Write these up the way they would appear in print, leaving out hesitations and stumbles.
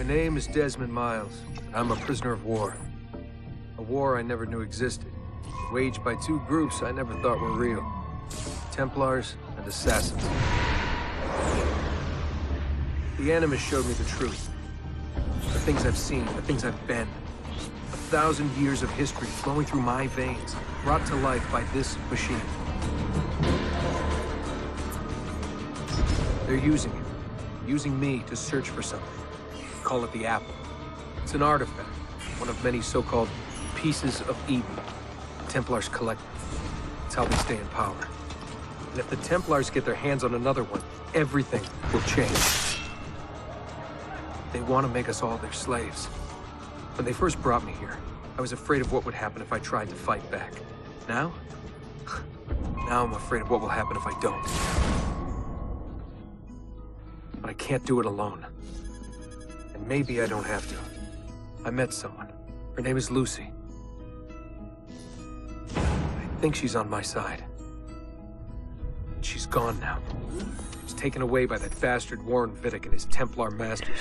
My name is Desmond Miles. I'm a prisoner of war. A war I never knew existed, waged by two groups I never thought were real. Templars and Assassins. The Animus showed me the truth. The things I've seen, the things I've been. 1,000 years of history flowing through my veins, brought to life by this machine. They're using it. Using me to search for something. Call it the Apple. It's an artifact, one of many so-called pieces of Eden. Templars collect them. It's how they stay in power. And if the Templars get their hands on another one, everything will change. They want to make us all their slaves. When they first brought me here, I was afraid of what would happen if I tried to fight back. Now? Now I'm afraid of what will happen if I don't. But I can't do it alone. And maybe I don't have to. I met someone. Her name is Lucy. I think she's on my side. She's gone now. She's taken away by that bastard Warren Vidic and his Templar masters.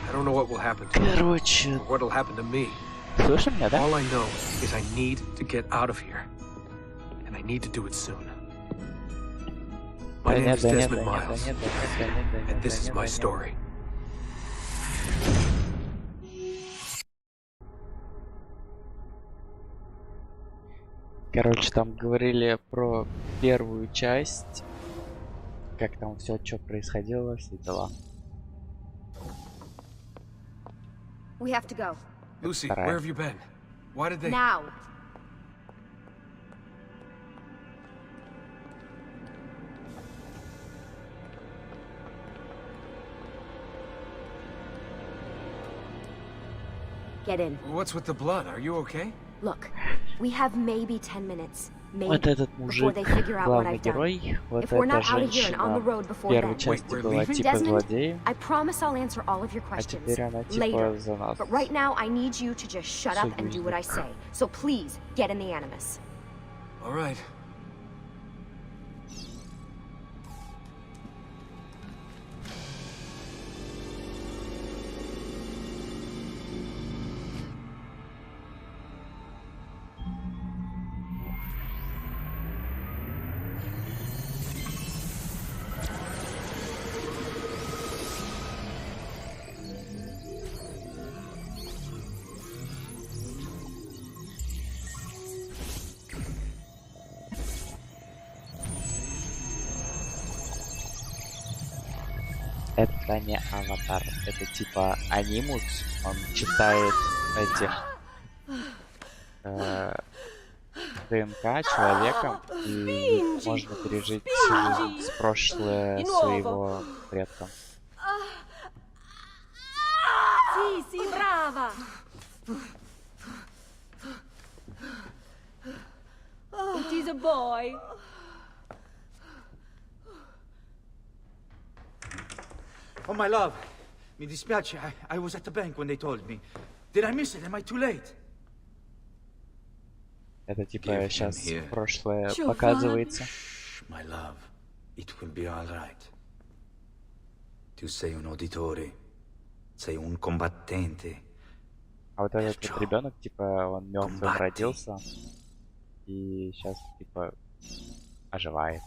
I don't know what will happen to her, or what'll happen to me. Слышишь меня, да? All I know is I need to get out of here. And I need to do it soon. My name is Desmond Miles, and this is my story. Короче, там говорили про первую часть, как там все, что происходило, все дела. We have to go. Lucy, where have you been? Why did they... Now! Get in. What's with the blood? Are you okay? Look, we have maybe 10 minutes. Maybe, Вот этот before мужик, they figure out what главный I've done. герой, вот If we're эта not out of here and on the женщина road в before первой then. части we're была leaving? типа Desmond, злодеем, I promise I'll answer all of your а questions теперь она типа later. за нас. But right now, I need you to just shut up and do what I say. So please, get in the Animus. All right. Это не аватар, это типа анимус, он читает этих ДНК человека, и можно пережить жизнь с прошлое своего предка. Sì, sì, brava! It is a boy. Oh, my love. Mi dispiace. I was at the bank when they told me. Did I miss it? Am I too late? Это типа сейчас here. прошлое Giovanni. показывается. Shh, my love. It will be all right. Tu sei un uditore. Sei un combattente. А вот этот вот ребенок, типа, он мертвым Комбати. родился и сейчас типа оживает.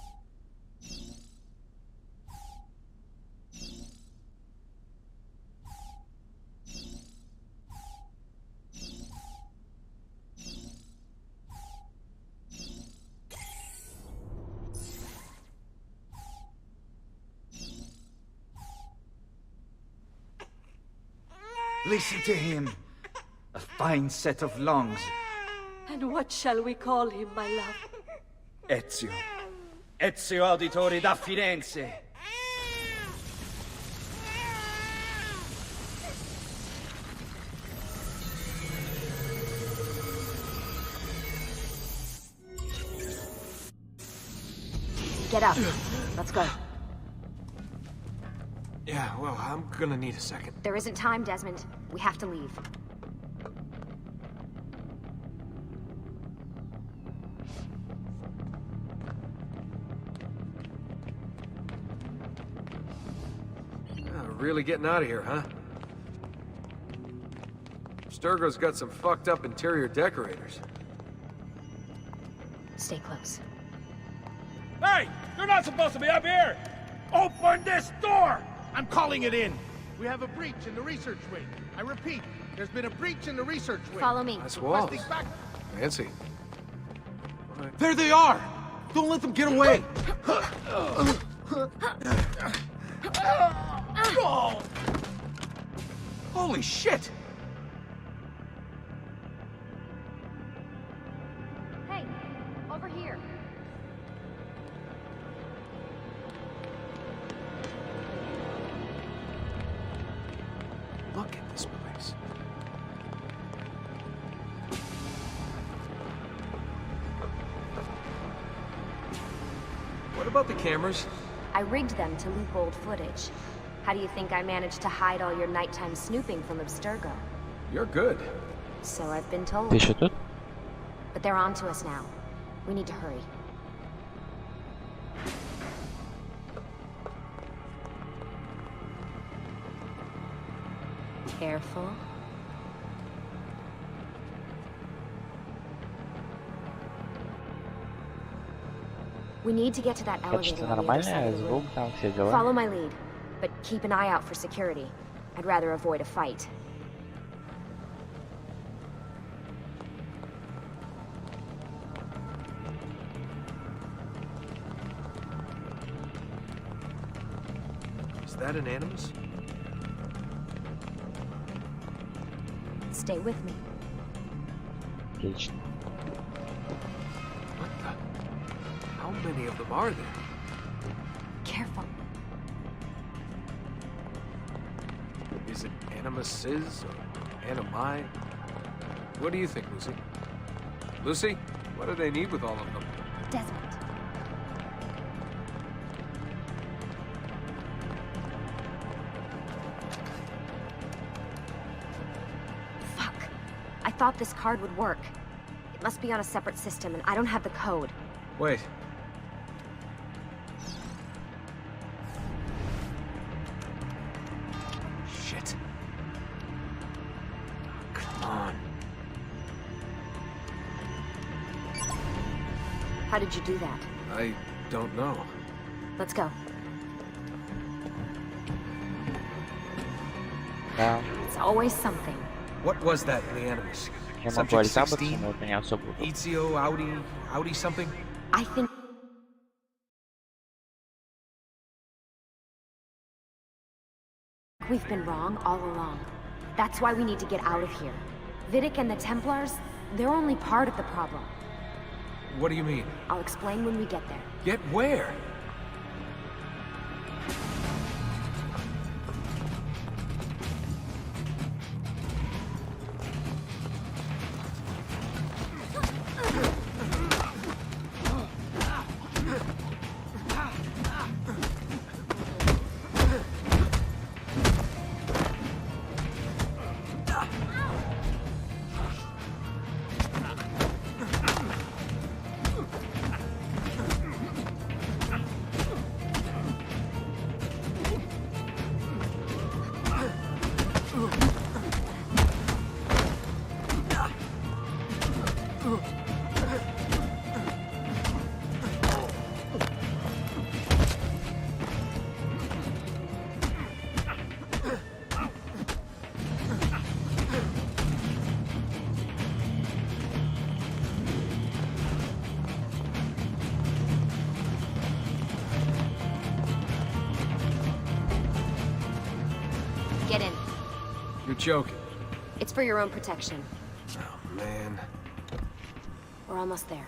Listen to him. A fine set of lungs. And what shall we call him, my love? Ezio. Ezio Auditore da Firenze. Get up. Let's go. Yeah, well, I'm gonna need a second. There isn't time, Desmond. We have to leave. Really getting out of here, huh? Abstergo's got some fucked up interior decorators. Stay close. Hey! You're not supposed to be up here! Open this door! I'm calling it in! We have a breach in the research wing. I repeat, there's been a breach in the research wing. Follow me. Nice walls. Requesting back- Fancy. There they are! Don't let them get away! Holy shit! Hey, over here. Look at this place. What about the cameras? I rigged them to loop old footage. How do you think I managed to hide all your nighttime snooping from Abstergo? You're good. So I've been told. Ты еще тут? But they're on to us now. We need to hurry. Careful. We need to get to that elevator Качество on the other side нормальное, of the звук room. там, все дела. Follow my lead, but keep an eye out for security. I'd rather avoid a fight. Is that an animus? Stay with me. Отлично. What the? How many of them are there? Careful. Is it animuses or animi? What do you think, Lucy? Lucy, what do they need with all of them? Desmond. Fuck. I thought this card would work. It must be on a separate system, and I don't have the code. Wait. Shit. Come on. How did you do that? I don't know. Let's go. Да, It's always something. What was that in the animus? я могу Subject альтабаться, 16? но это не особо удобно. Ezio, Audi something? I think we've been wrong all along. That's why we need to get out of here. Vidic and the Templars, they're only part of the problem. What do you mean? I'll explain when we get there. Get where? Get in. You're joking. It's for your own protection. Oh, man. We're almost there.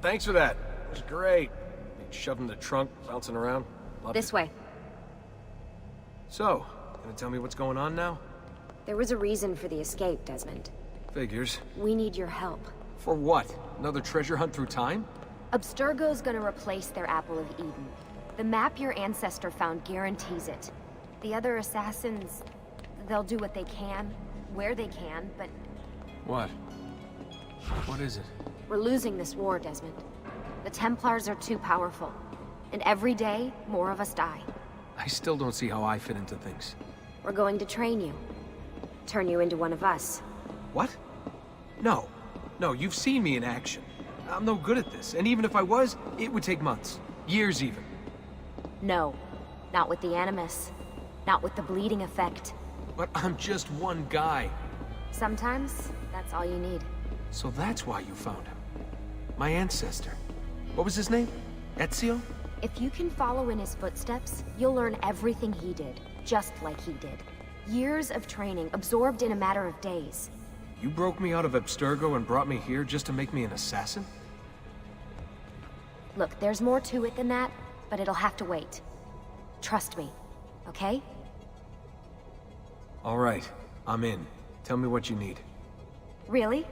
Thanks for that. It was great. Shoving the trunk, bouncing around. Loved This it. way. So, gonna tell me what's going on now? There was a reason for the escape, Desmond. Figures. We need your help. For what? Another treasure hunt through time? Abstergo's gonna replace their Apple of Eden. The map your ancestor found guarantees it. The other assassins, they'll do what they can, where they can, but What? What is it? we're losing this war, Desmond. The Templars are too powerful. And every day, more of us die. I still don't see how I fit into things. We're going to train you. Turn you into one of us. What? No. No, you've seen me in action. I'm no good at this, and even if I was, it would take months. Years even. No. Not with the Animus. Not with the bleeding effect. But I'm just one guy. Sometimes, that's all you need. So that's why you found him. My ancestor. What was his name? Ezio? If you can follow in his footsteps, you'll learn everything he did, just like he did. Years of training, absorbed in a matter of days. You broke me out of Abstergo and brought me here just to make me an assassin? Look, there's more to it than that, but it'll have to wait. Trust me, okay? All right, I'm in. Tell me what you need. Really?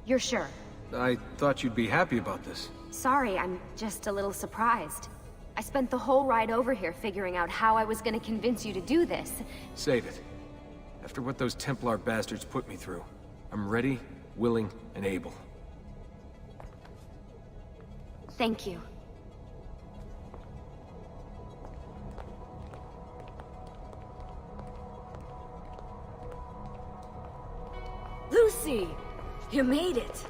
You're sure? I thought you'd be happy about this. Sorry, I'm just a little surprised. I spent the whole ride over here figuring out how I was gonna convince you to do this. Save it. After what those Templar bastards put me through, I'm ready, willing, and able. Thank you. Lucy! You made it!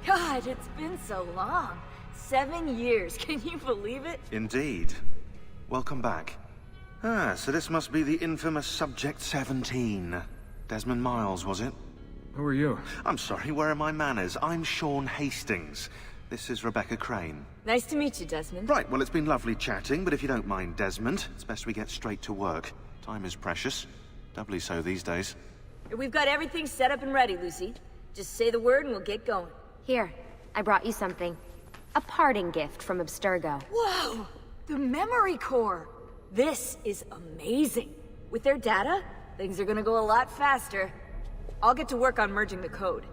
God, it's been so long. 7 years, can you believe it? Indeed. Welcome back. Ah, so this must be the infamous Subject 17. Desmond Miles, was it? Who are you? I'm sorry, where are my manners? I'm Sean Hastings. This is Rebecca Crane. Nice to meet you, Desmond. Right, well, it's been lovely chatting, but if you don't mind, Desmond, it's best we get straight to work. Time is precious. Doubly so these days. We've got everything set up and ready, Lucy. Just say the word and we'll get going. Here, I brought you something. A parting gift from Abstergo. Whoa! The memory core! This is amazing. With their data, things are gonna go a lot faster. I'll get to work on merging the code.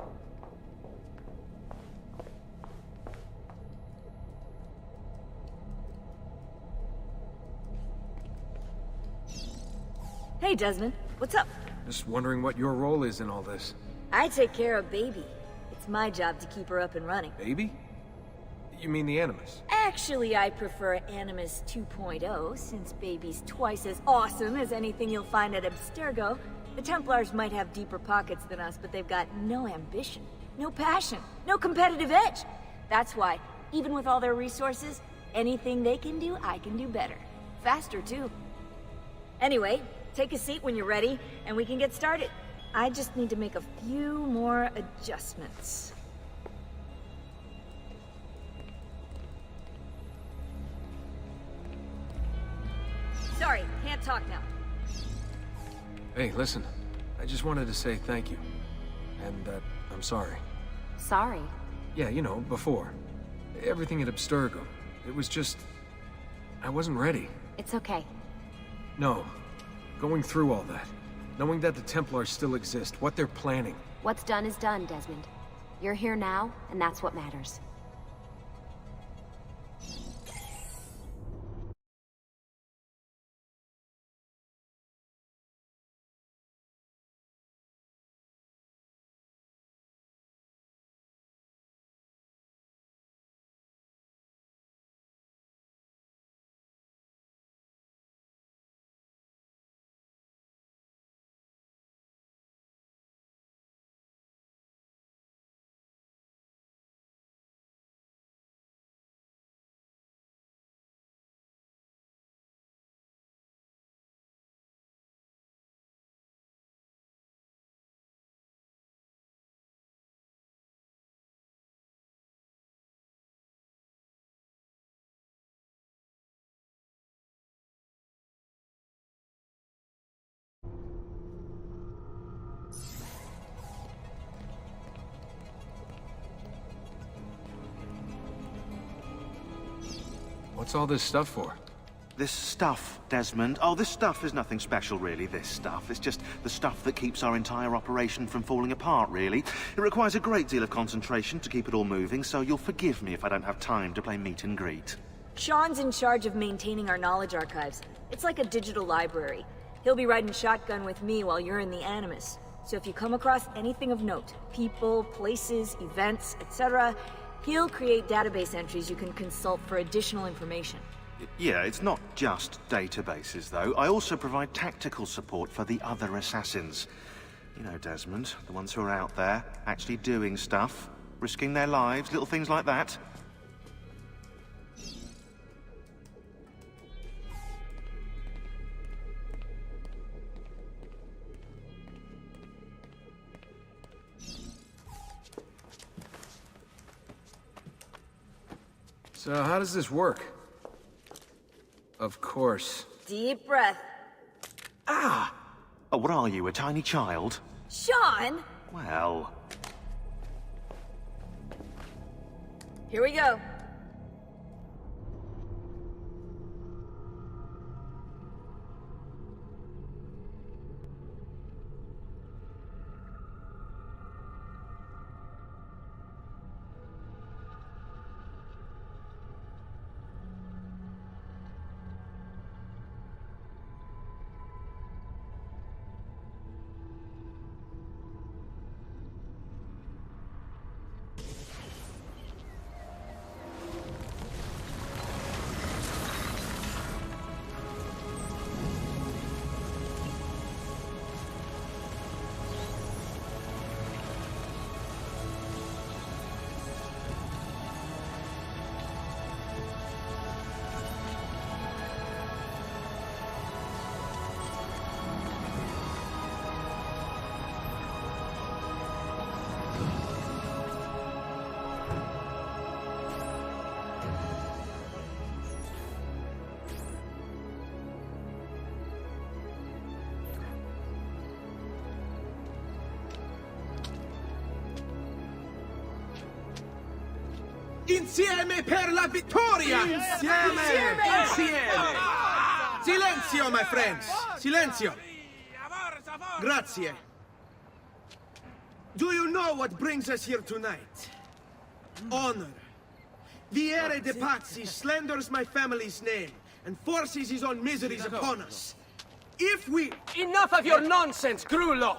Hey, Desmond. What's up? Just wondering what your role is in all this. I take care of Baby. It's my job to keep her up and running. Baby? You mean the Animus? Actually, I prefer Animus 2.0, since Baby's twice as awesome as anything you'll find at Abstergo. The Templars might have deeper pockets than us, but they've got no ambition, no passion, no competitive edge. That's why, even with all their resources, anything they can do, I can do better. Faster, too. Anyway, take a seat when you're ready, and we can get started. I just need to make a few more adjustments. Sorry, can't talk now. Hey, listen. I just wanted to say thank you. And that I'm sorry. Sorry. Yeah, you know, before. Everything at Abstergo. It was just... I wasn't ready. It's okay. No. Going through all that. Knowing that the Templars still exist, what they're planning. What's done is done, Desmond. You're here now, and that's what matters. What's all this stuff for? This stuff, Desmond. Oh, this stuff is nothing special, really, this stuff. It's just the stuff that keeps our entire operation from falling apart, really. It requires a great deal of concentration to keep it all moving, so you'll forgive me if I don't have time to play meet and greet. Sean's in charge of maintaining our knowledge archives. It's like a digital library. He'll be riding shotgun with me while you're in the Animus. So if you come across anything of note, people, places, events, etc., he'll create database entries you can consult for additional information. Yeah, it's not just databases, though. I also provide tactical support for the other assassins. You know, Desmond, the ones who are out there, actually doing stuff, risking their lives, little things like that. So how does this work? Of course. Deep breath. Ah! Oh, what are you, a tiny child? Sean! Well... Here we go. Insieme per la vittoria! Insieme! Insieme! Silenzio, my friends! Silenzio! Grazie. Do you know what brings us here tonight? Honor. Viere de Pazzi slanders my family's name and forces his own miseries upon us. If we... Enough of your nonsense, Grullo!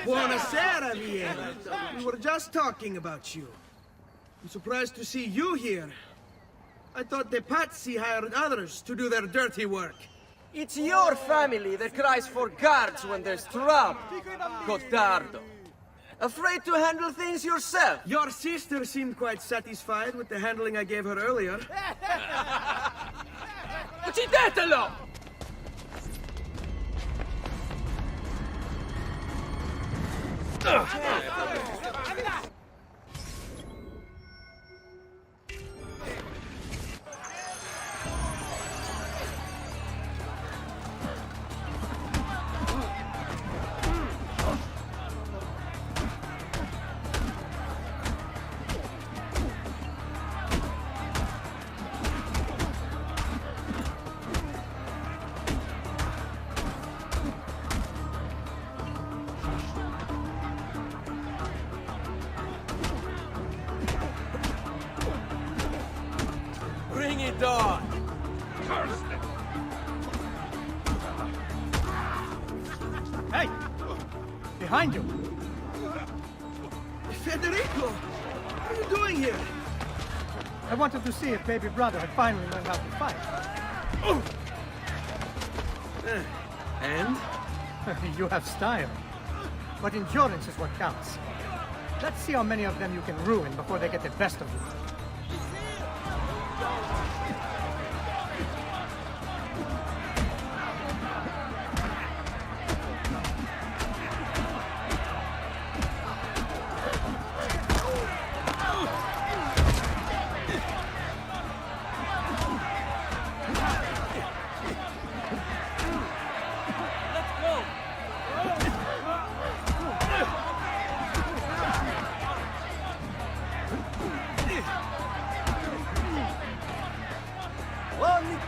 Buonasera, Viera. We were just talking about you. I'm surprised to see you here. I thought the Pazzi hired others to do their dirty work. It's your family that cries for guards when there's trouble, Gottardo. Afraid to handle things yourself? Your sister seemed quite satisfied with the handling I gave her earlier. Uccidetelo! Bring it on! Hey! Behind you! Federico! What are you doing here? I wanted to see if baby brother had finally learned how to fight. And? You have style. But endurance is what counts. Let's see how many of them you can ruin before they get the best of you.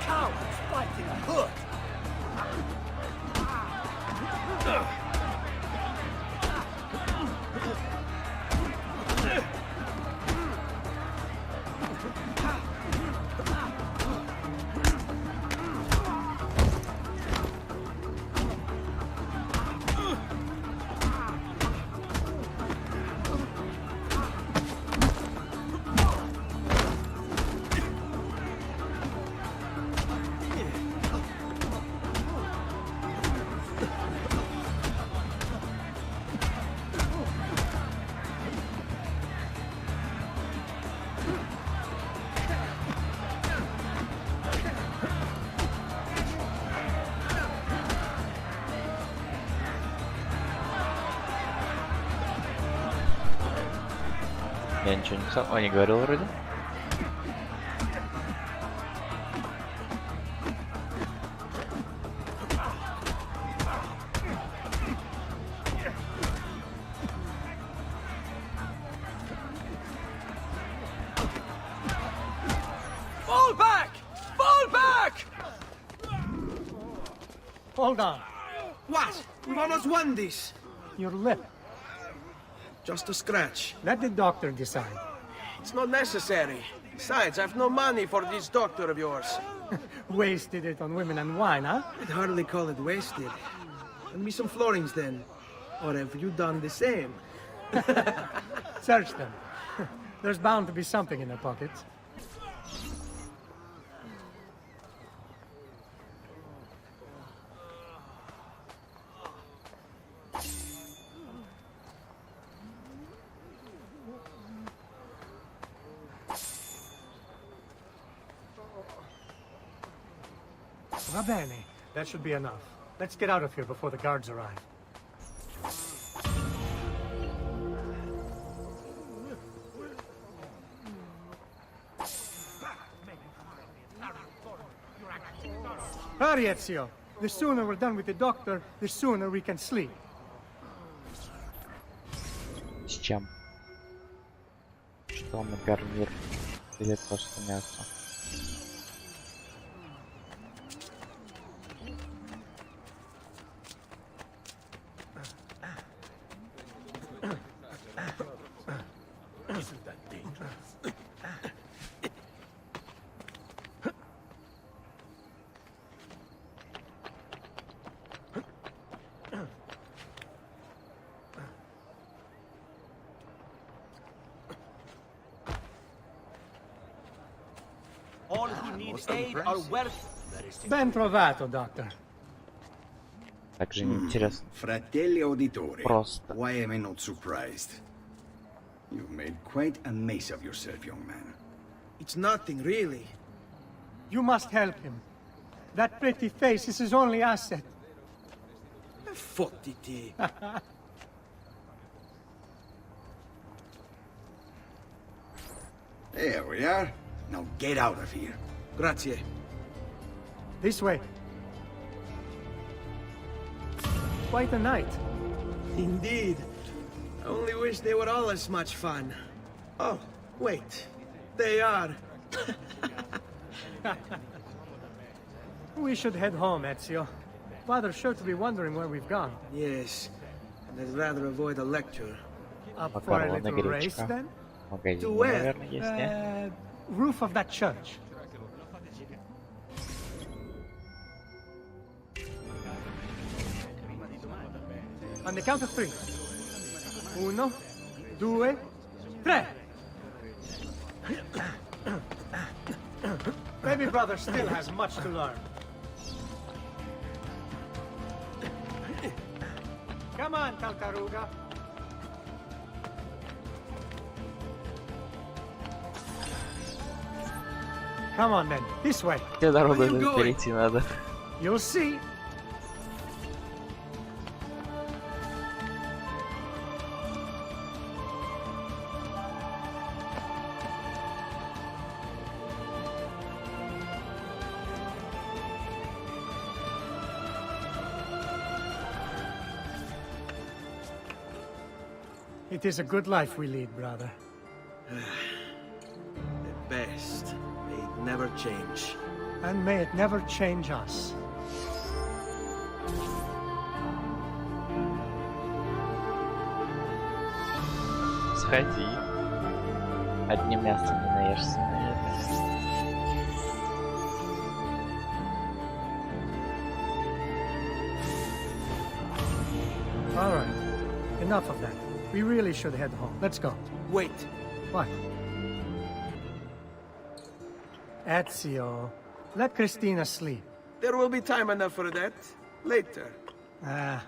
Cowards fighting hood! Я ничего не сам... не говорил вроде. Fall back! Fall back! Hold on. What? We've almost won this. Your lip. Just a scratch. Let the doctor decide. It's not necessary. Besides, I've no money for this doctor of yours. Wasted it on women and wine, huh? I'd hardly call it wasted. Lend me some florins then. Or have you done the same? Search them. There's bound to be something in their pockets. Va bene. That should be enough. Let's get out of here before the guards arrive. Hurry, Ezio. The sooner we're done with the doctor, the sooner we can sleep. С чем? Что на гарнир? Или просто мясо? Isn't that dangerous? All who need aid are welcome. Ben trovato, doctor. Также интересно. Fratelli Auditori, Просто. why am I not surprised? You've made quite a mess of yourself, young man. It's nothing, really. You must help him. That pretty face is his only asset. Fottiti. There we are. Now get out of here. Grazie. This way. Quite a night. Indeed. I only wish they were all as much fun. Oh, wait. They are. We should head home, Ezio. Father's sure to be wondering where we've gone. Yes. And I'd rather avoid a lecture. Up for a little race, then? To where? Наверное, есть, не? Roof of that church. On the count of three. Uno, due, tre. Baby brother still has much to learn. Come on, Tartaruga. Come on, then. This way. Где дорогу перейти надо? You'll see. It is a good life we lead, brother. The best. They never change. And may it never change us. Сходи. Одним мясом не наешься на это. All right. Enough of that. We really should head home. Let's go. Wait. What? Ezio, let Christina sleep. There will be time enough for that. Later. Ah.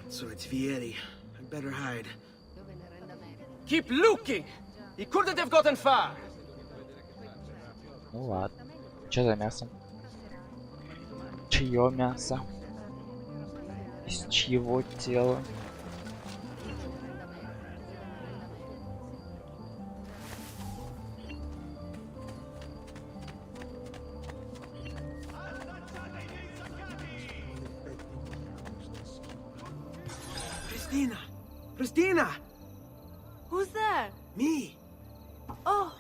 So it's Vieri. I'd better hide. Keep looking! He couldn't have gotten far! Ну ладно. Что за мясо? Чье мясо? Из чьего тела? Christina! Christina! Who's there? Me! Oh,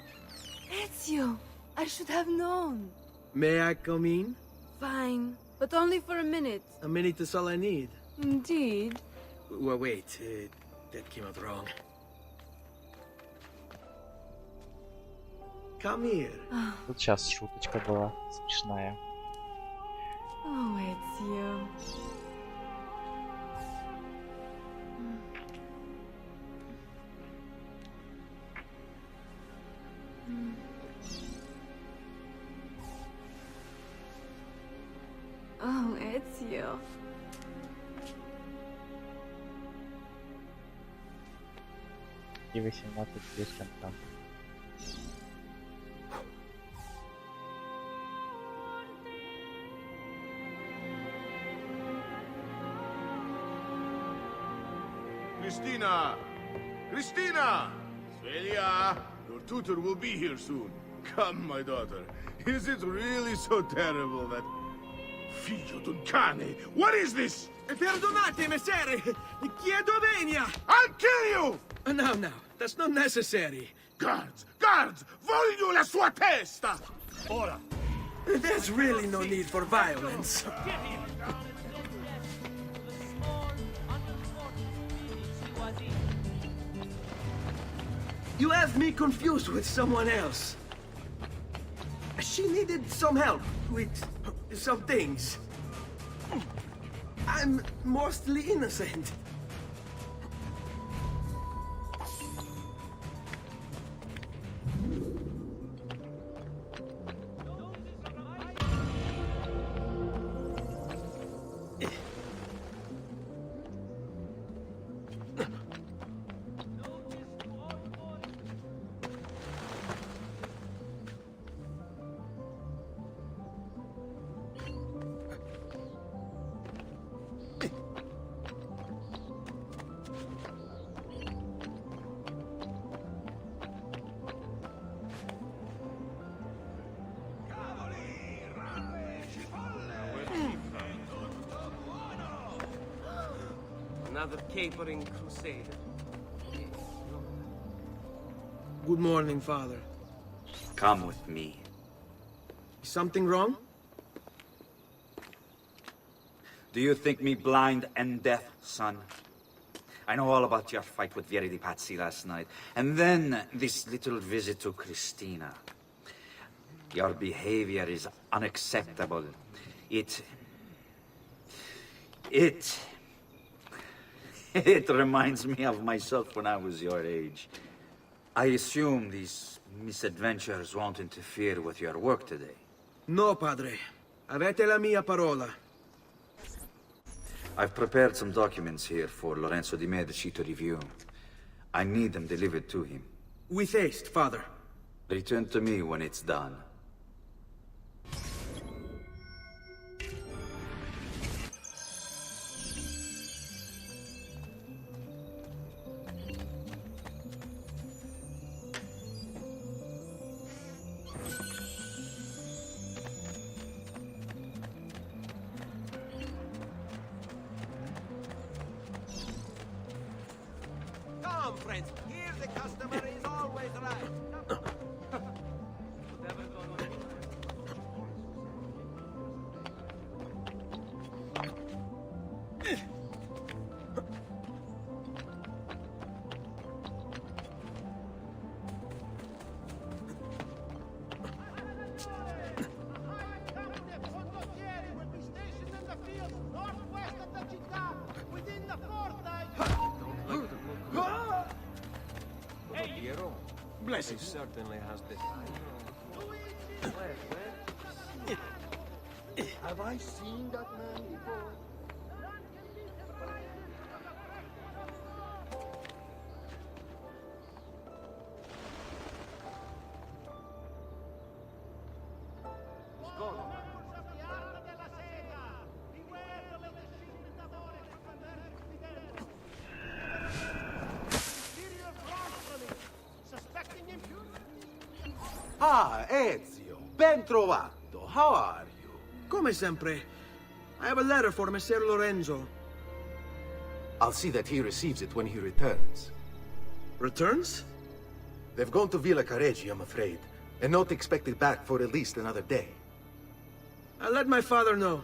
Ezio. I should have known. May I come in? Fine, but only for a minute. A minute is all I need. Indeed. Well, wait. That came out wrong. Come here. Тут сейчас шуточка была смешная. Oh, Ezio. Oh, Ezio. И 18 слишком там. Christina! Christina! Svelia, your tutor will be here soon. Come, my daughter. Is it really so terrible that... Figlio d'un cane! What is this? Perdonate, messere! Chiedo venia! I'll kill you! No, that's not necessary. Guards! Guards! Voglio la sua testa! Ora! There's really no need for violence. You have me confused with someone else. She needed some help with some things. I'm mostly innocent. Another capering crusade. Good morning, Father. Come with me. Is something wrong? Do you think me blind and deaf, son? I know all about your fight with Vieri di Pazzi last night. And then this little visit to Christina. Your behavior is unacceptable. It reminds me of myself when I was your age. I assume these misadventures won't interfere with your work today. No, Padre. Avete la mia parola. I've prepared some documents here for Lorenzo di Medici to review. I need them delivered to him. With haste, Father. Return to me when it's done. Come, friends. Here the customer is always right. Blessings. Certainly has this. Have I seen that man before? Ah, Ezio, ben trovato. How are you? Come sempre. I have a letter for Messer Lorenzo. I'll see that he receives it when he returns. Returns? They've gone to Villa Careggi, I'm afraid, and not expected back for at least another day. I'll let my father know.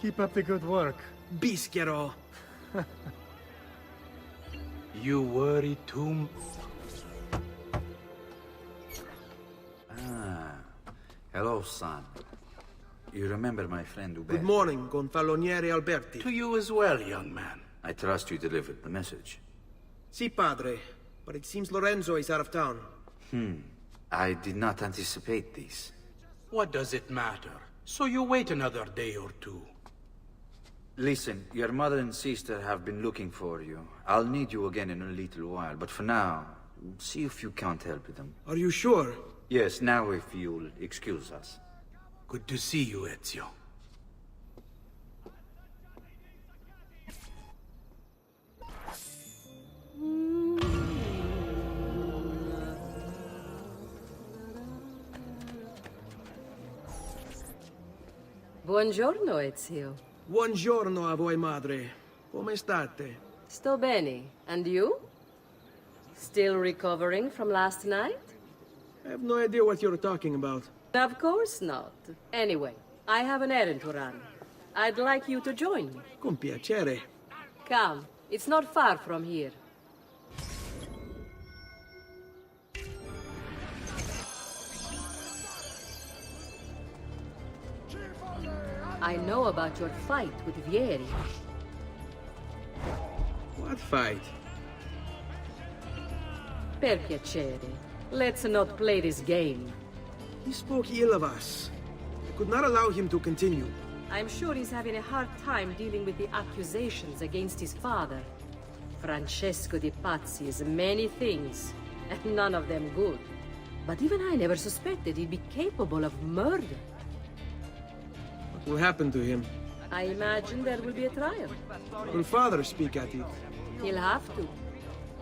Keep up the good work. Bischiero. You worry too. Ah, hello, son. You remember my friend Uber? Good morning, Gonfaloniere Alberti. To you as well, young man. I trust you delivered the message. Si, padre. But it seems Lorenzo is out of town. I did not anticipate this. What does it matter? So you wait another day or two. Listen, your mother and sister have been looking for you. I'll need you again in a little while, but for now, see if you can't help them. Are you sure? Yes, now if you'll excuse us. Good to see you, Ezio. Buongiorno, Ezio. Buongiorno a voi, madre. Come state? Sto bene. And you? Still recovering from last night? I have no idea what you're talking about. Of course not. Anyway, I have an errand to run. I'd like you to join me. Con piacere. Come, it's not far from here. I know about your fight with Vieri. What fight? Per piacere, let's not play this game. He spoke ill of us. I could not allow him to continue. I'm sure he's having a hard time dealing with the accusations against his father. Francesco di Pazzi is many things, and none of them good. But even I never suspected he'd be capable of murder. What will happen to him? I imagine there will be a trial. Will father speak at it? He'll have to.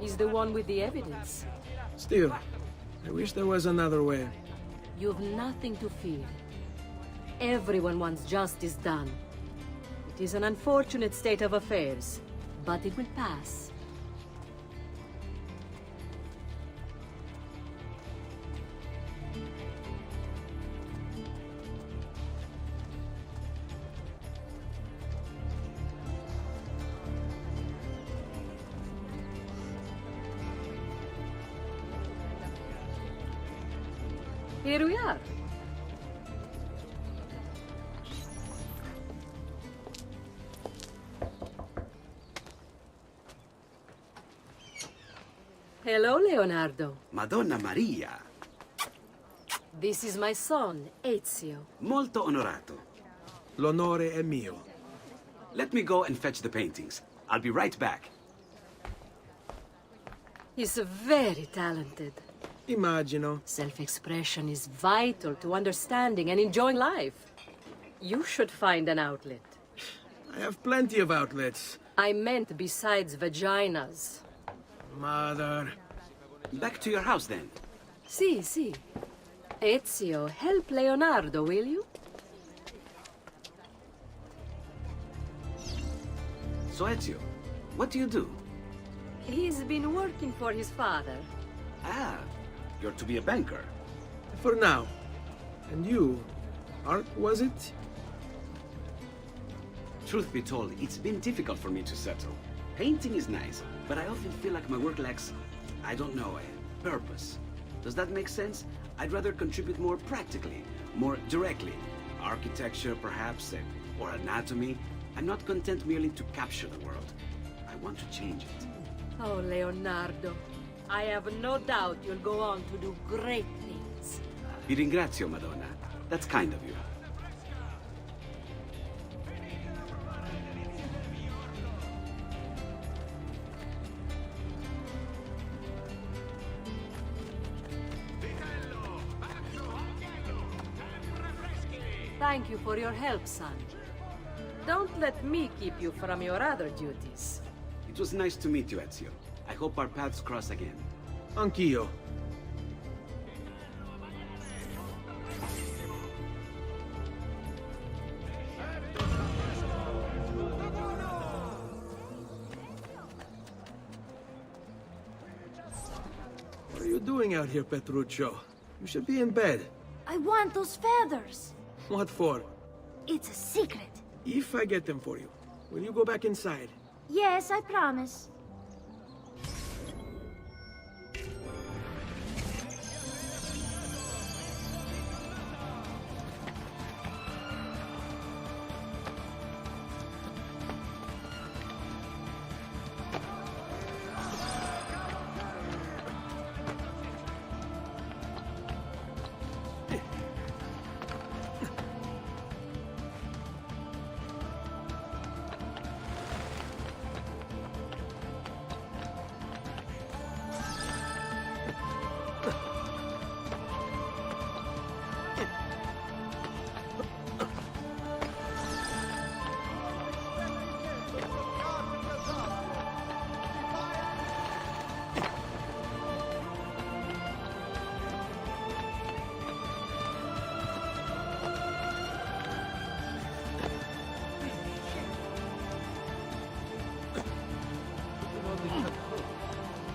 He's the one with the evidence. Still, I wish there was another way. You've nothing to fear. Everyone wants justice done. It is an unfortunate state of affairs, but it will pass. here we are. Hello, Leonardo. Madonna Maria. This is my son, Ezio. Molto onorato. L'onore è mio. Let me go and fetch the paintings. I'll be right back. He's very talented. Immagino. Self-expression is vital to understanding and enjoying life. You should find an outlet. I have plenty of outlets. I meant besides vaginas. Mother. Back to your house, then. Si, si. Ezio, help Leonardo, will you? So, Ezio, what do you do? He's been working for his father. Ah, you're to be a banker. For now. And you? Art, was it? Truth be told, it's been difficult for me to settle. Painting is nice, but I often feel like my work lacks, I don't know, a purpose. Does that make sense? I'd rather contribute more practically, more directly. Architecture, perhaps, or anatomy. I'm not content merely to capture the world. I want to change it. Oh, Leonardo. I have no doubt you'll go on to do great things. Vi ringrazio, Madonna. That's kind of you. Thank you for your help, son. Don't let me keep you from your other duties. It was nice to meet you, Ezio. I hope our paths cross again. Anch'io. What are you doing out here, Petruccio? You should be in bed. I want those feathers. What for? It's a secret. If I get them for you, will you go back inside? Yes, I promise.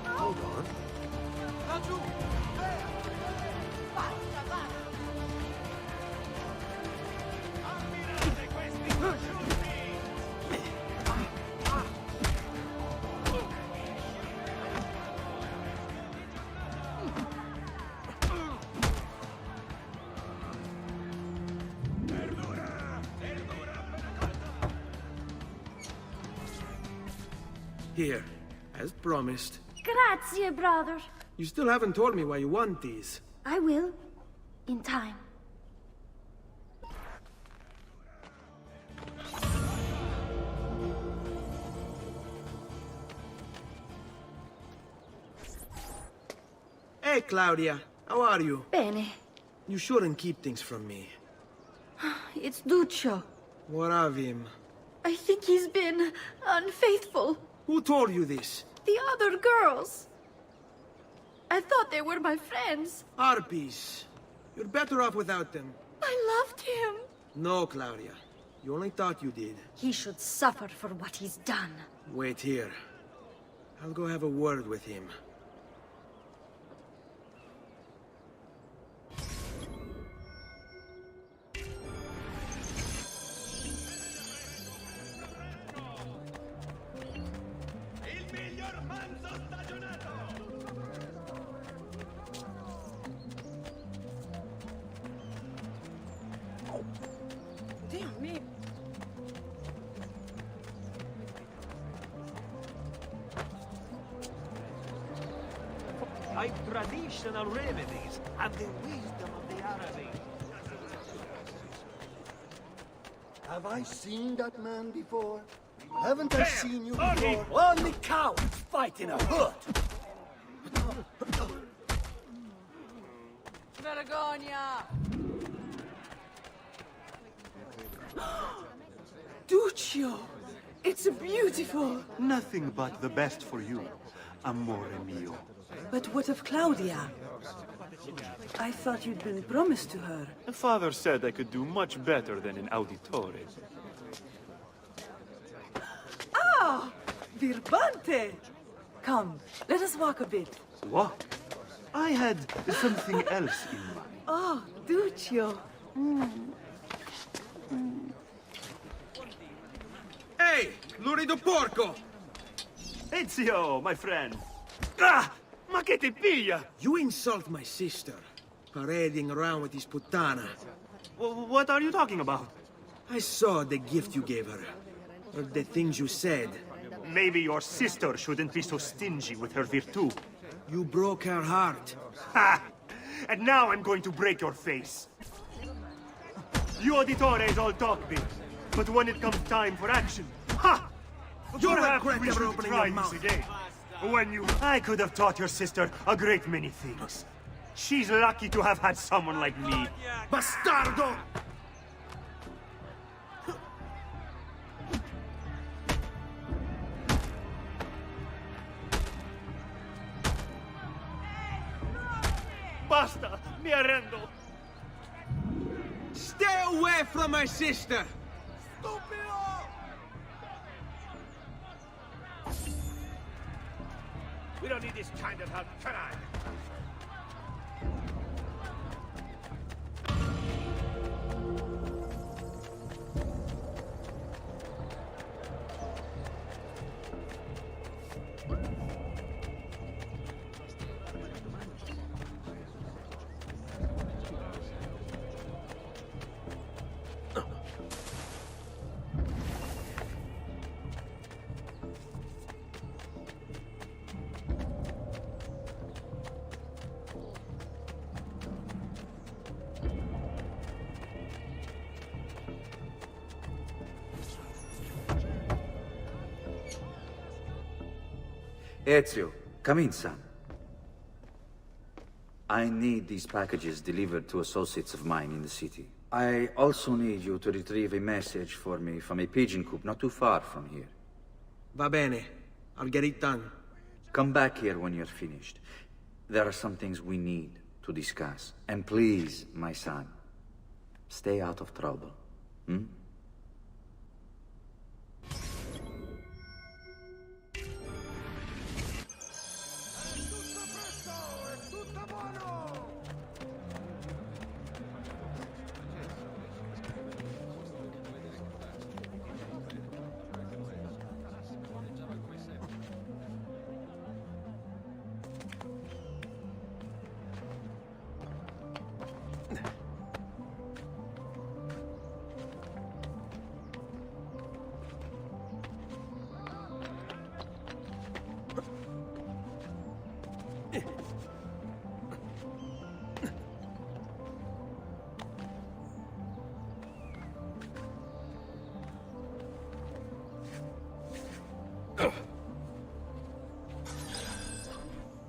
Hold on. Here, as promised. Grazie, brother. You still haven't told me why you want these. I will. In time. Hey, Claudia. How are you? Bene. You shouldn't keep things from me. It's Duccio. What of him? I think he's been unfaithful. Who told you this? The other girls. I thought they were my friends. Harpies. You're better off without them. I loved him. No, Claudia. You only thought you did. He should suffer for what he's done. Wait here. I'll go have a word with him. Me. Like traditional remedies and the wisdom of the Arabic. Have I seen that man before? Haven't I seen you before? Only cowards fight in a hood. Vergogna! Duccio! It's beautiful! Nothing but the best for you, amore mio. But what of Claudia? I thought you'd been promised to her. Father said I could do much better than an auditore. Ah! Birbante! Come, let us walk a bit. What? I had something else in mind. Oh, Duccio. Hey, lurido porco! Ezio, my friend. Ah! Ma che ti piglia? You insult my sister, parading around with this puttana. What are you talking about? I saw the gift you gave her. Or the things you said. Maybe your sister shouldn't be so stingy with her virtù. You broke her heart. Ha! And now I'm going to break your face. You auditores all talk big, but when it comes time for action, ha! You'll Perhaps regret we never should opening try your this mouth. again. I could have taught your sister a great many things. She's lucky to have had someone like me. Bastardo! Basta! Mi arrendo! Stay away from my sister! We don't need this kind of help, can I? Ezio, come in, son. I need these packages delivered to associates of mine in the city. I also need you to retrieve a message for me from a pigeon coop not too far from here. Va bene. I'll get it done. Come back here when you're finished. There are some things we need to discuss. And please, my son, stay out of trouble. Hmm?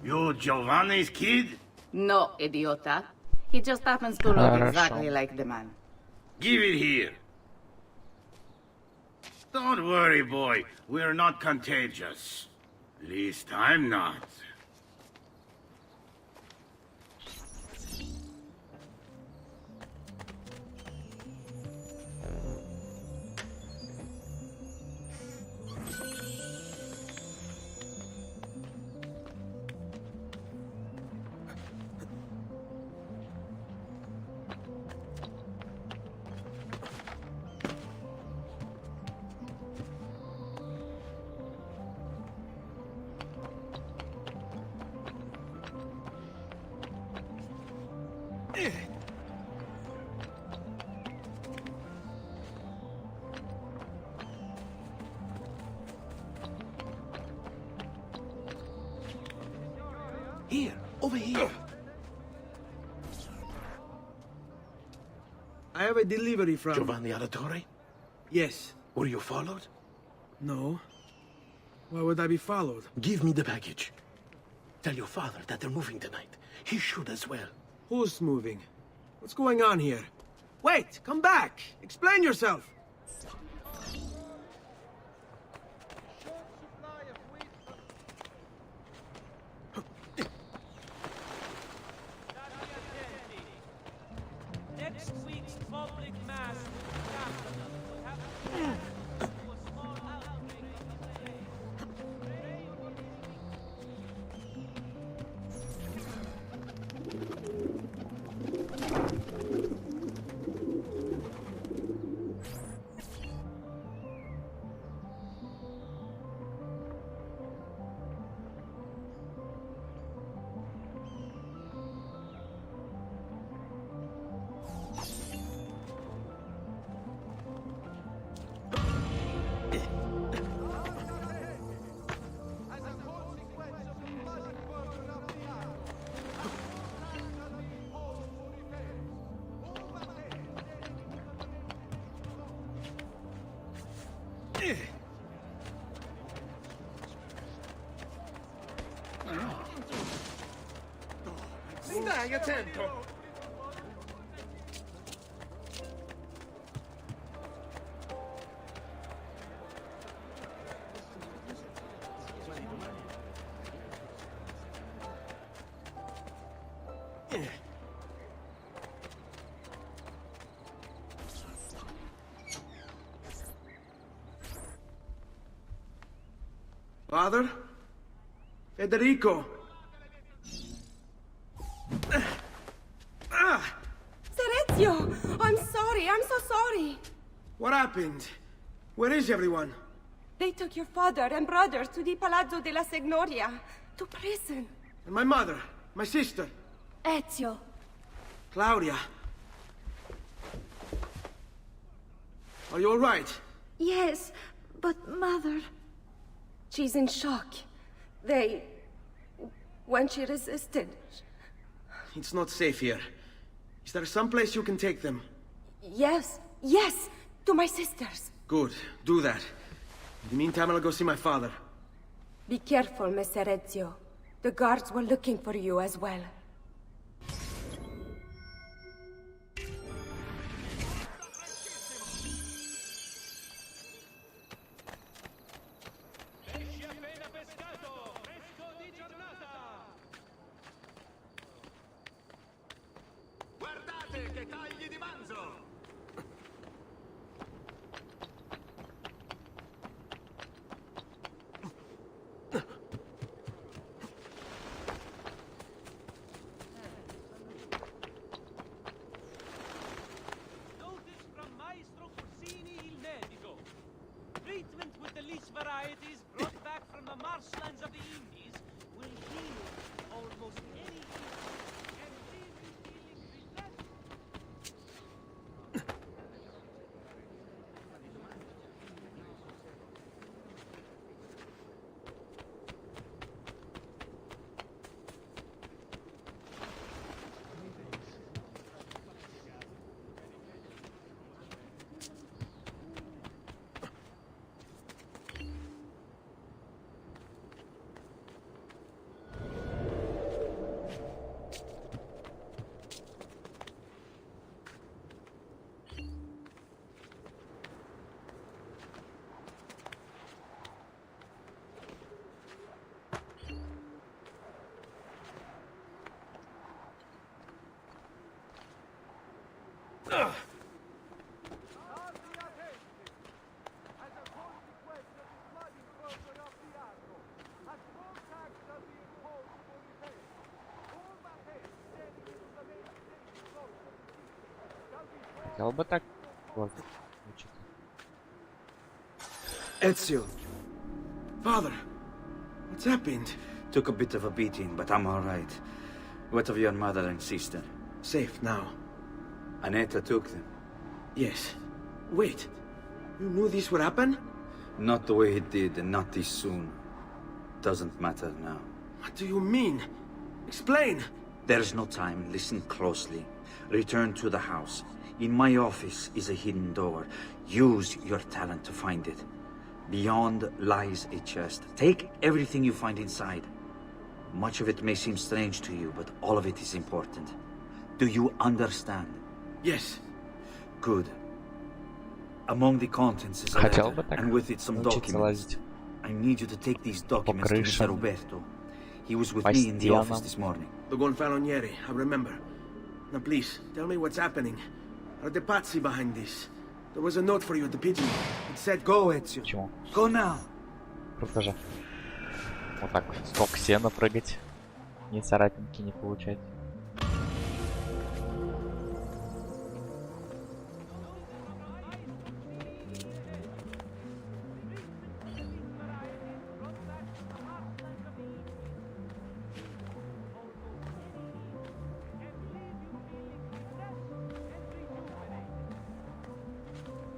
You Giovanni's kid? No, idiota. He just happens to look exactly like the man. Give it here. Don't worry, boy. We're not contagious. Least I'm not. Over here. I have a delivery from... Giovanni Auditore? Yes. Were you followed? No. Why would I be followed? Give me the package. Tell your father that they're moving tonight. He should as well. Who's moving? What's going on here? Wait! Come back! Explain yourself! Next week's public mass will have a small outbreak of the plague. Stai attento! Father? Federico! Serezio! I'm sorry, I'm so sorry. What happened? Where is everyone? They took your father and brothers to the Palazzo della Signoria, to prison. And my mother? My sister? Ezio. Claudia? Are you all right? Yes, but Mother... She's in shock. When she resisted... It's not safe here. Is there some place you can take them? Yes, to my sisters. Good, do that. In the meantime, I'll go see my father. Be careful, Messer Ezio. The guards were looking for you as well. Guardate che tagli di manzo! Notice from Maestro Corsini il medico. Treatment with the least varieties brought back from the marshlands of the Indies will heal almost any illness and leave you feeling relaxed. Хотел бы так. Вот. Ezio. Father, what's happened? Took a bit of a beating, but I'm all right. What of your mother and sister? Safe now. Aneta took them. Yes. Wait. You knew this would happen? Not the way it did, and not this soon. Doesn't matter now. What do you mean? Explain! There's no time. Listen closely. Return to the house. In my office is a hidden door. Use your talent to find it. Beyond lies a chest. Take everything you find inside. Much of it may seem strange to you, but all of it is important. Do you understand? Yes. Good. Among the contents is a Хотел letter, бы так and with it some научиться documents. лазить I need you to take these documents to Mr. крышам, Roberto. He was with по me in the office стенам. this morning. The Gonfalonieri, I remember. Now please, tell me what's happening. Are the Pazzi behind this? There was a note for you at the pigeon. It said, go, Ezio. Почему? Go now. Круто же. Вот так сколько сена прыгать. Ни царапинки не получать.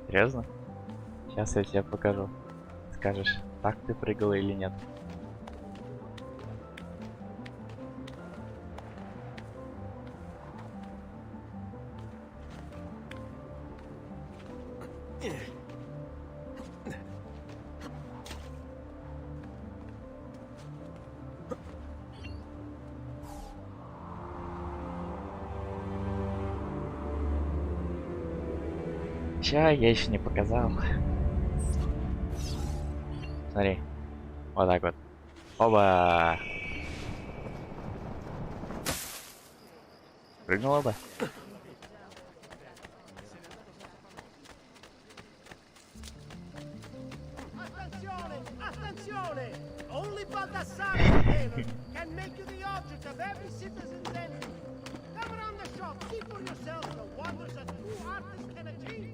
Серьезно? Сейчас я тебе покажу. Скажешь, так ты прыгала или нет. Ща я еще не показал. Смотри. Вот так вот. Оба! Прыгнула бы. Attenzione! Attenzione! Only Baldassare can make you the object of every citizen's envy. Come around the shop, see for yourself the wonders a true artist can achieve.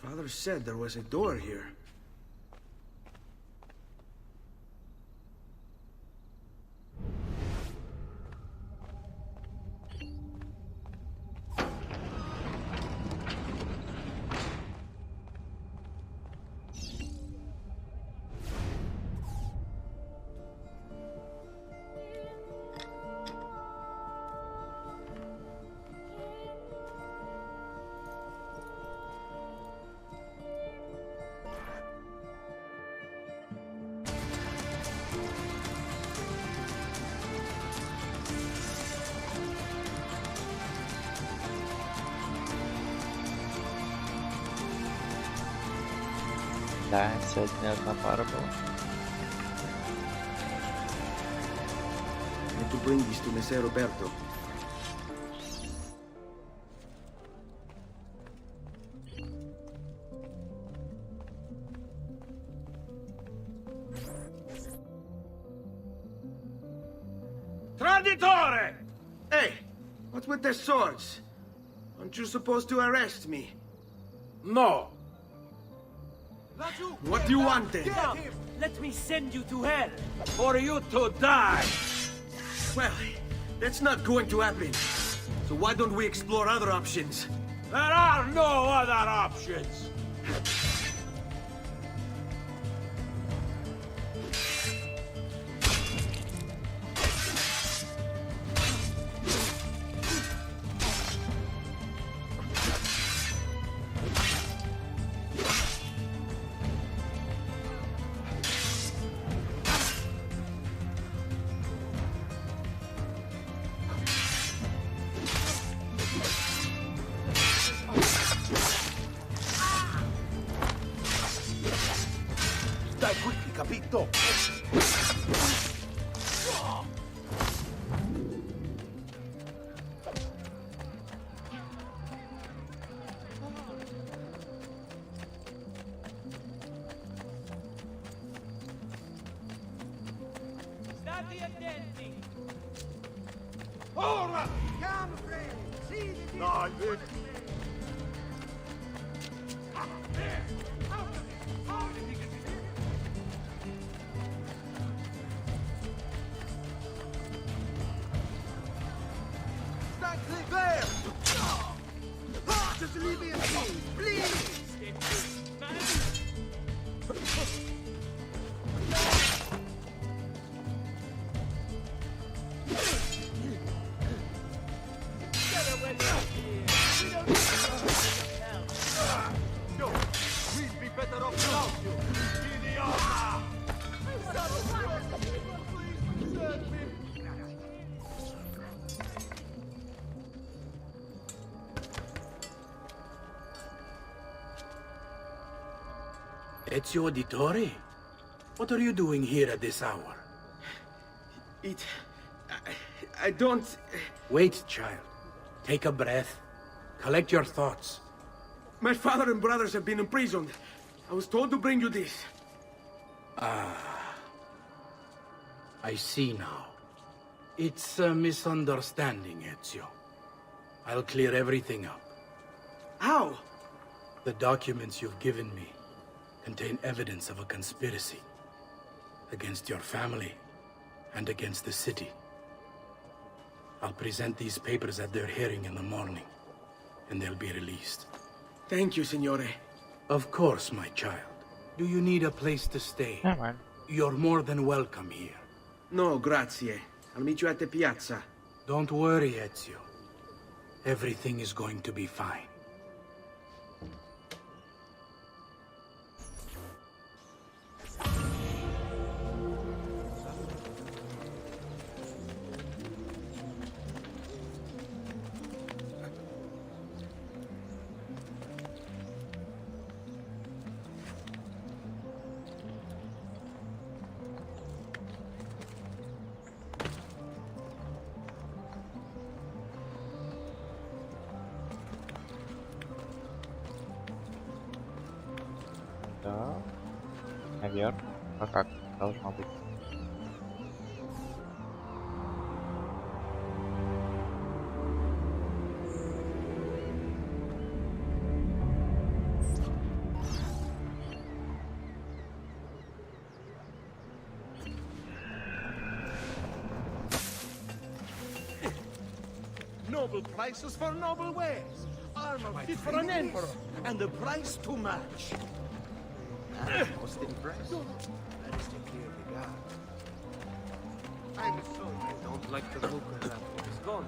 Father said there was a door here. Да, сегодня одна пара была. Need to bring this to Messer Roberto. Traditore! Hey, what's with the swords? Aren't you supposed to arrest me? No. What do you want then? Let me send you to hell. For you to die! Well, that's not going to happen. So why don't we explore other options? There are no other options! Die quickly, capito? State attenti. Ora! Come, friend. See the No, Vic. Stand clear! Just leave me in peace, please! We'd be better off without you. Idiota! Please preserve me. Ezio Auditore? What are you doing here at this hour? I don't... Wait, child. Take a breath. Collect your thoughts. My father and brothers have been imprisoned. I was told to bring you this. Ah. I see now. It's a misunderstanding, Ezio. I'll clear everything up. How? The documents you've given me contain evidence of a conspiracy against your family and against the city. I'll present these papers at their hearing in the morning, and they'll be released. Thank you, Signore. Of course, my child. Do you need a place to stay? Yeah, man. You're more than welcome here. No, grazie. I'll meet you at the piazza. Don't worry, Ezio. Everything is going to be fine. Да. Наверное. А как должно быть? Noble prices for noble wares. Armor fit for an emperor, and the price to match. Most impressed. That is to clear the guard. I'm sorry, I don't like the look of that one's gone.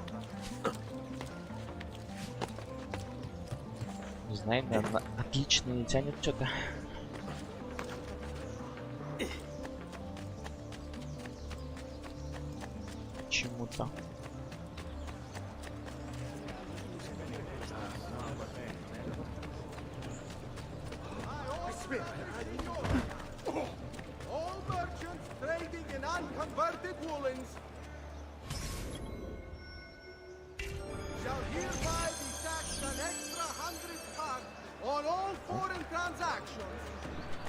Не знаю, наверное, отлично не тянет что-то. Почему-то. All merchants trading in unconverted woolens shall hereby be taxed an extra 100 pound on all foreign transactions.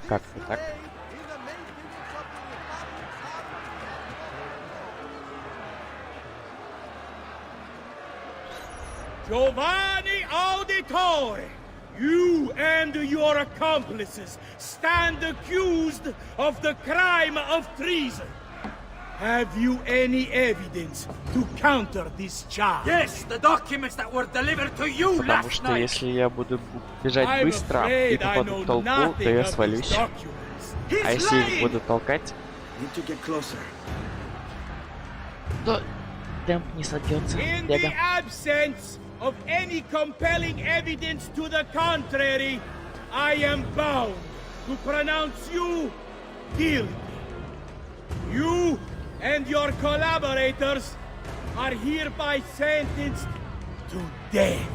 Как ты так? In the maintenance of the Republic's Giovanni Auditore! You and your accomplices stand accused of the crime of treason. Have you any evidence to counter this charge? Yes, the documents that were delivered to you Потому last что night. если я буду бежать быстро и попаду в толпу, то я свалюсь. А если я их буду толкать, то темп не собьется. In the absence of any compelling evidence to the contrary, I am bound to pronounce you guilty. You and your collaborators are hereby sentenced to death.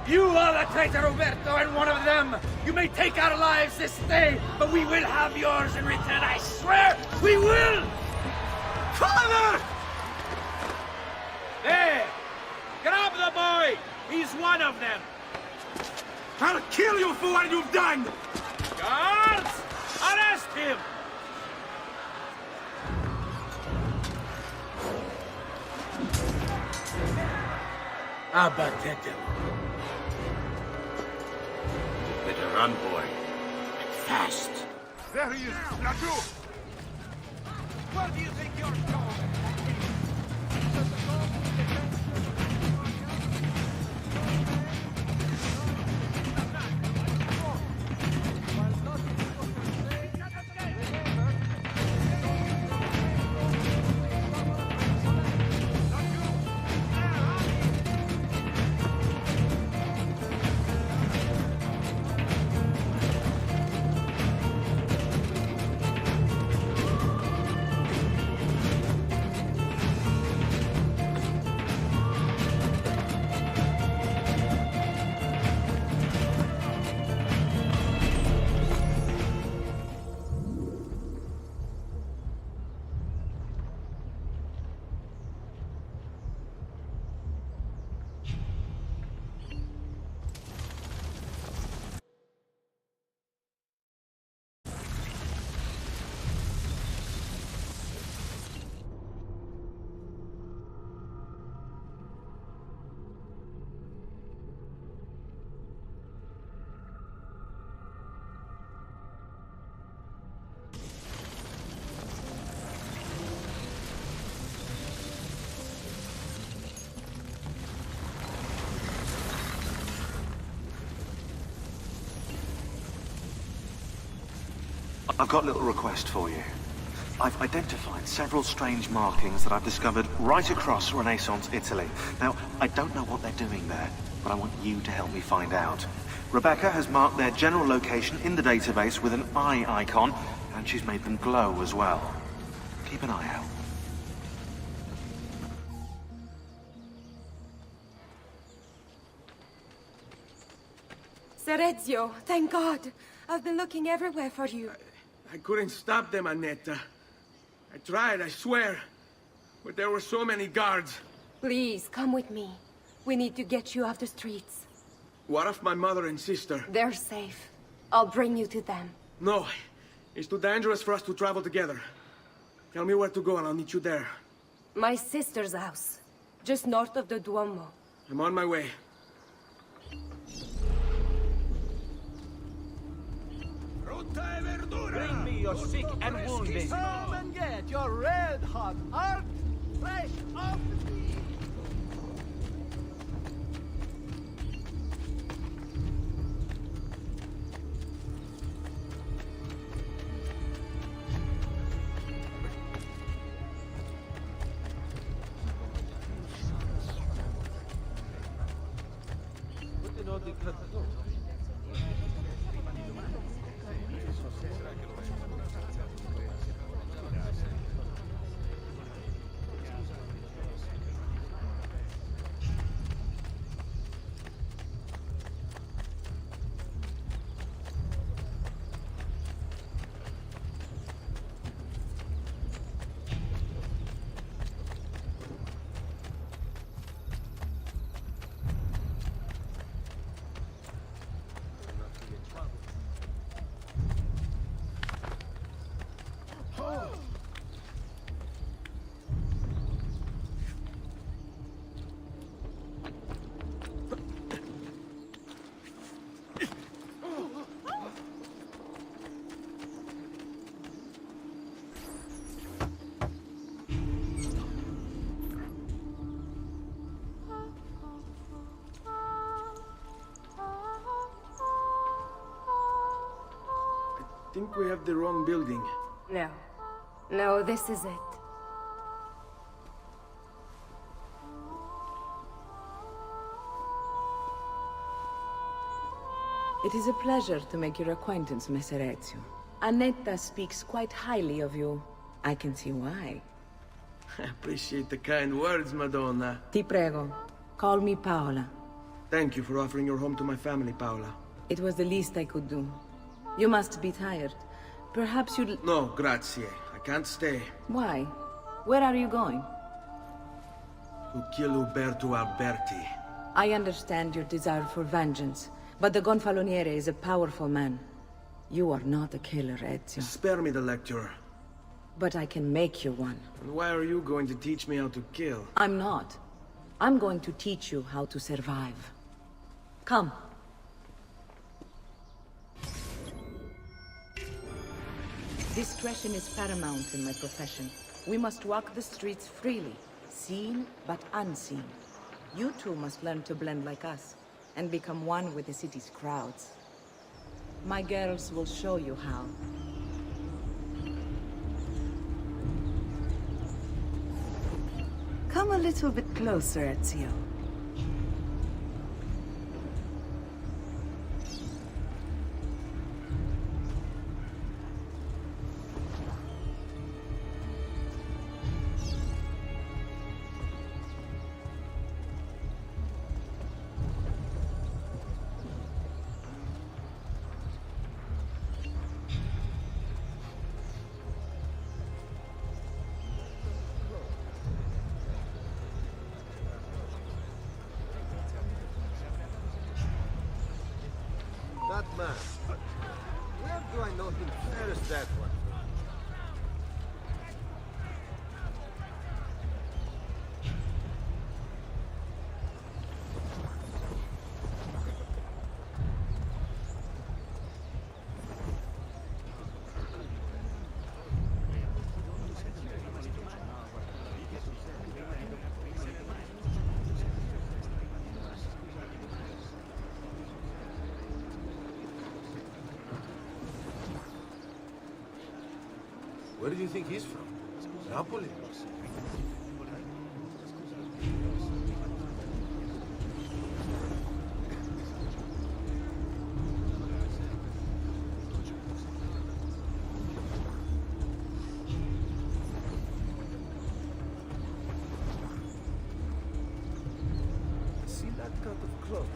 You are the traitor, Roberto, and one of them. You may take our lives this day, but we will have yours in return. I swear, we will! Father! There! Grab the boy! He's one of them! I'll kill you for what you've done! Guards! Arrest him! Abatete. Better run, boy. Fast. There he is, Raju! Where do you think you're going? I've got a little request for you. I've identified several strange markings that I've discovered right across Renaissance Italy. Now, I don't know what they're doing there, but I want you to help me find out. Rebecca has marked their general location in the database with an eye icon, and she's made them glow as well. Keep an eye out. Serezio, thank God. I've been looking everywhere for you. I couldn't stop them, Annetta. I tried, I swear. But there were so many guards. Please, come with me. We need to get you off the streets. What of my mother and sister? They're safe. I'll bring you to them. No. It's too dangerous for us to travel together. Tell me where to go and I'll meet you there. My sister's house. Just north of the Duomo. I'm on my way. Bring me your sick and wounded. Come and get your red-hot heart fresh off the beat. I think we have the wrong building. No. No, this is it. It is a pleasure to make your acquaintance, Messer Ezio. Annetta speaks quite highly of you. I can see why. I appreciate the kind words, Madonna. Ti prego, call me Paola. Thank you for offering your home to my family, Paola. It was the least I could do. You must be tired. Perhaps you'd... No, grazie. I can't stay. Why? Where are you going? To kill Uberto Alberti. I understand your desire for vengeance, but the Gonfaloniere is a powerful man. You are not a killer, Ezio. Spare me the lecture. But I can make you one. And why are you going to teach me how to kill? I'm not. I'm going to teach you how to survive. Come. Discretion is paramount in my profession. We must walk the streets freely, seen but unseen. You too must learn to blend like us, and become one with the city's crowds. My girls will show you how. Come a little bit closer, Ezio. That man. Where do I know him? Where is that one? Where do you think he's from? Napoli? See that cut of cloth?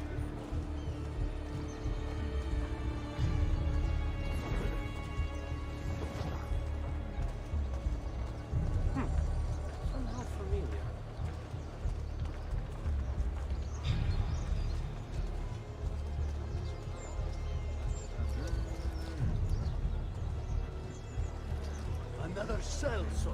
Somehow familiar. Another cell saw.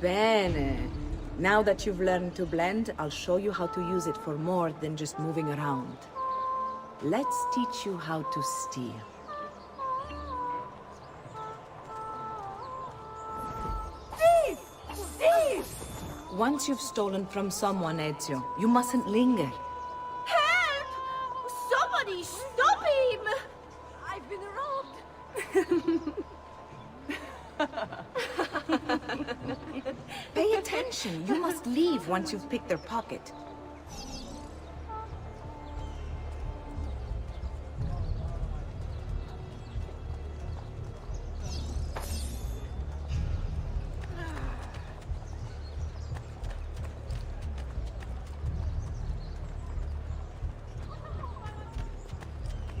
Bene. Now that you've learned to blend, I'll show you how to use it for more than just moving around. Let's teach you how to steal. Thief! Thief! Once you've stolen from someone, Ezio, you mustn't linger. Help! Somebody stop him! I've been robbed. Pay attention. You must leave once you've picked their pocket.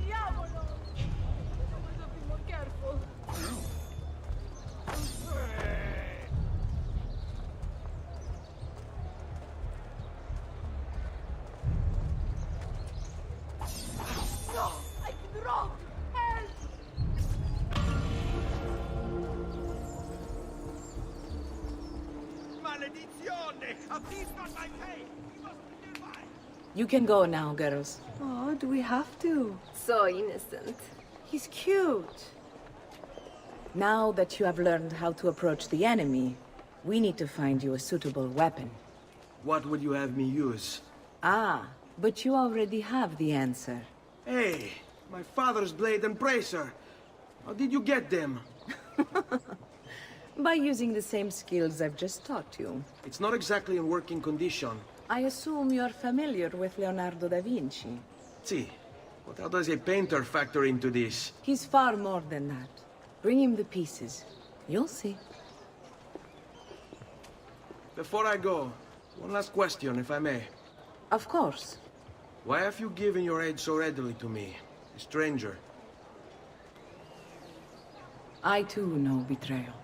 Diavolo! I must have been more careful. No! I've been robbed! Help! Maledizione! A thief on my pay! He must be nearby! You can go now, girls. Oh, do we have to? So innocent. He's cute. Now that you have learned how to approach the enemy, we need to find you a suitable weapon. What would you have me use? Ah, but you already have the answer. Hey, my father's blade and bracer. How did you get them? By using the same skills I've just taught you. It's not exactly in working condition. I assume you're familiar with Leonardo da Vinci. Si. But how does a painter factor into this? He's far more than that. Bring him the pieces. You'll see. Before I go, one last question, if I may. Of course. Why have you given your aid so readily to me, a stranger? I too know betrayal.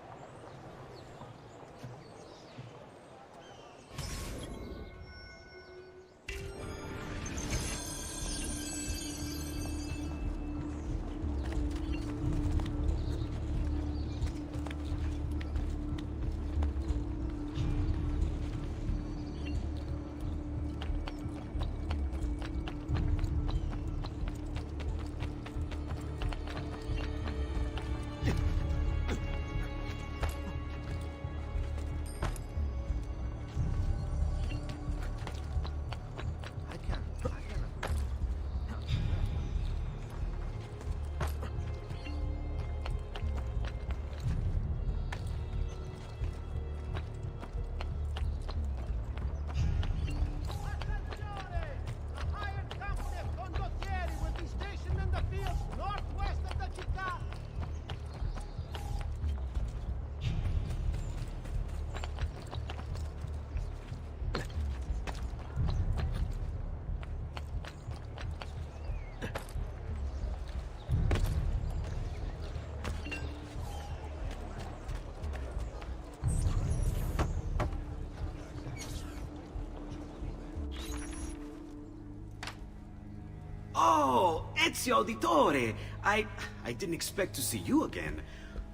Oh, Ezio Auditore! I didn't expect to see you again.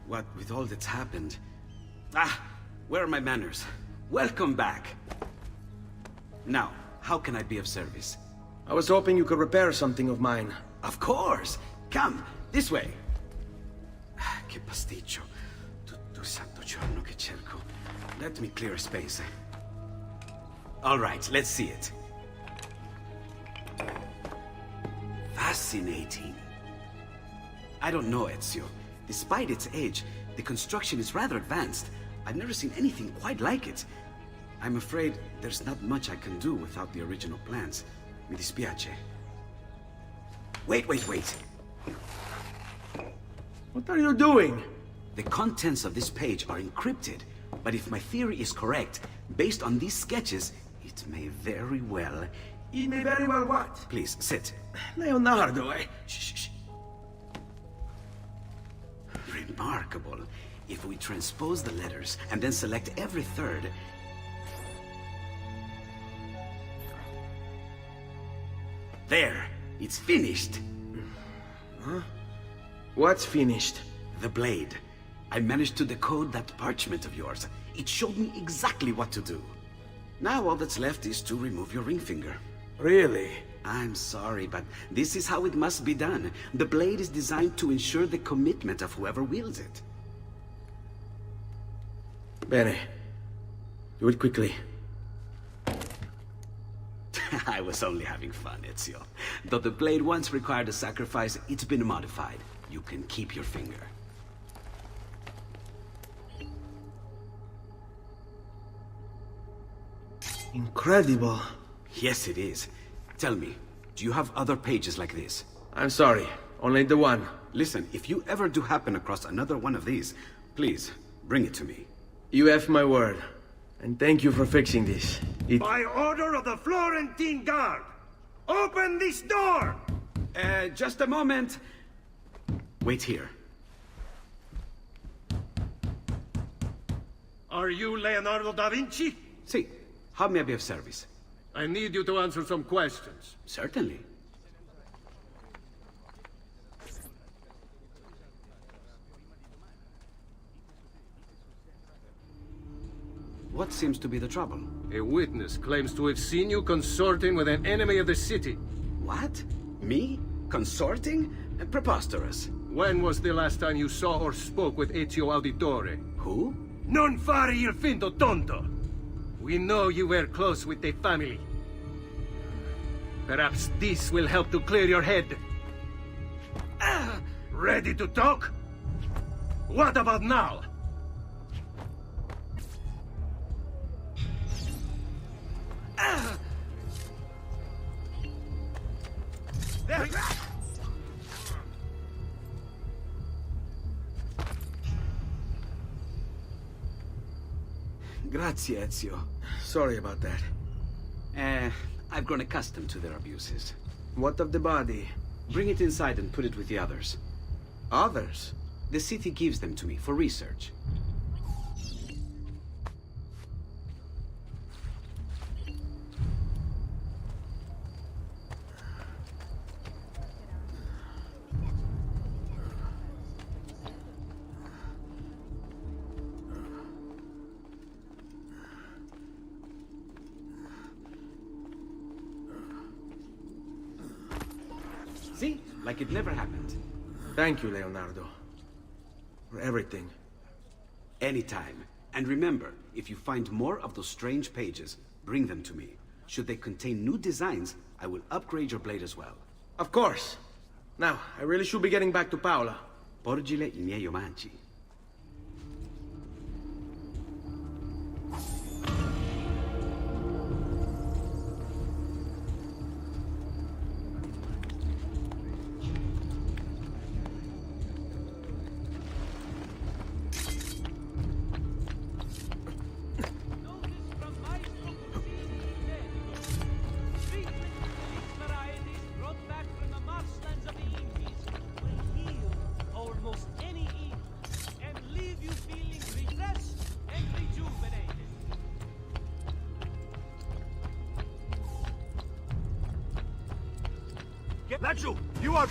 What with all that's happened. Ah, where are my manners? Welcome back. Now, how can I be of service? I was hoping you could repair something of mine. Of course! Come, this way! Che pasticcio. Tutto santo giorno che cerco. Let me clear a space. All right, let's see it. Fascinating. I don't know, Ezio. Despite its age, the construction is rather advanced. I've never seen anything quite like it. I'm afraid there's not much I can do without the original plans. Mi dispiace. Wait. What are you doing? The contents of this page are encrypted, but if my theory is correct, based on these sketches, it may very well... It may very well what? Please, sit. Leonardo, eh? Shh. Remarkable. If we transpose the letters and then select every third... There! It's finished! Huh? What's finished? The blade. I managed to decode that parchment of yours. It showed me exactly what to do. Now all that's left is to remove your ring finger. Really? I'm sorry, but this is how it must be done. The blade is designed to ensure the commitment of whoever wields it. Bene. Do it quickly. I was only having fun, Ezio. Though the blade once required a sacrifice, it's been modified. You can keep your finger. Incredible. Yes, it is. Tell me, do you have other pages like this? I'm sorry, only the one. Listen, if you ever do happen across another one of these, please, bring it to me. You have my word. And thank you for fixing this. By order of the Florentine Guard! Open this door! Just a moment. Wait here. Are you Leonardo da Vinci? Si. How may I be of service? I need you to answer some questions. Certainly. What seems to be the trouble? A witness claims to have seen you consorting with an enemy of the city. What? Me? Consorting? Preposterous. When was the last time you saw or spoke with Ezio Auditore? Who? Non fare il finto tonto! We know you were close with the family. Perhaps this will help to clear your head. Ready to talk? What about now? There. Grazie, Ezio. Sorry about that. I've grown accustomed to their abuses. What of the body? Bring it inside and put it with the others. Others? The city gives them to me for research. See? Like it never happened. Thank you, Leonardo. For everything. Anytime. And remember, if you find more of those strange pages, bring them to me. Should they contain new designs, I will upgrade your blade as well. Of course. Now, I really should be getting back to Paola. Porgile I miei omaggi. Laggiù! You are...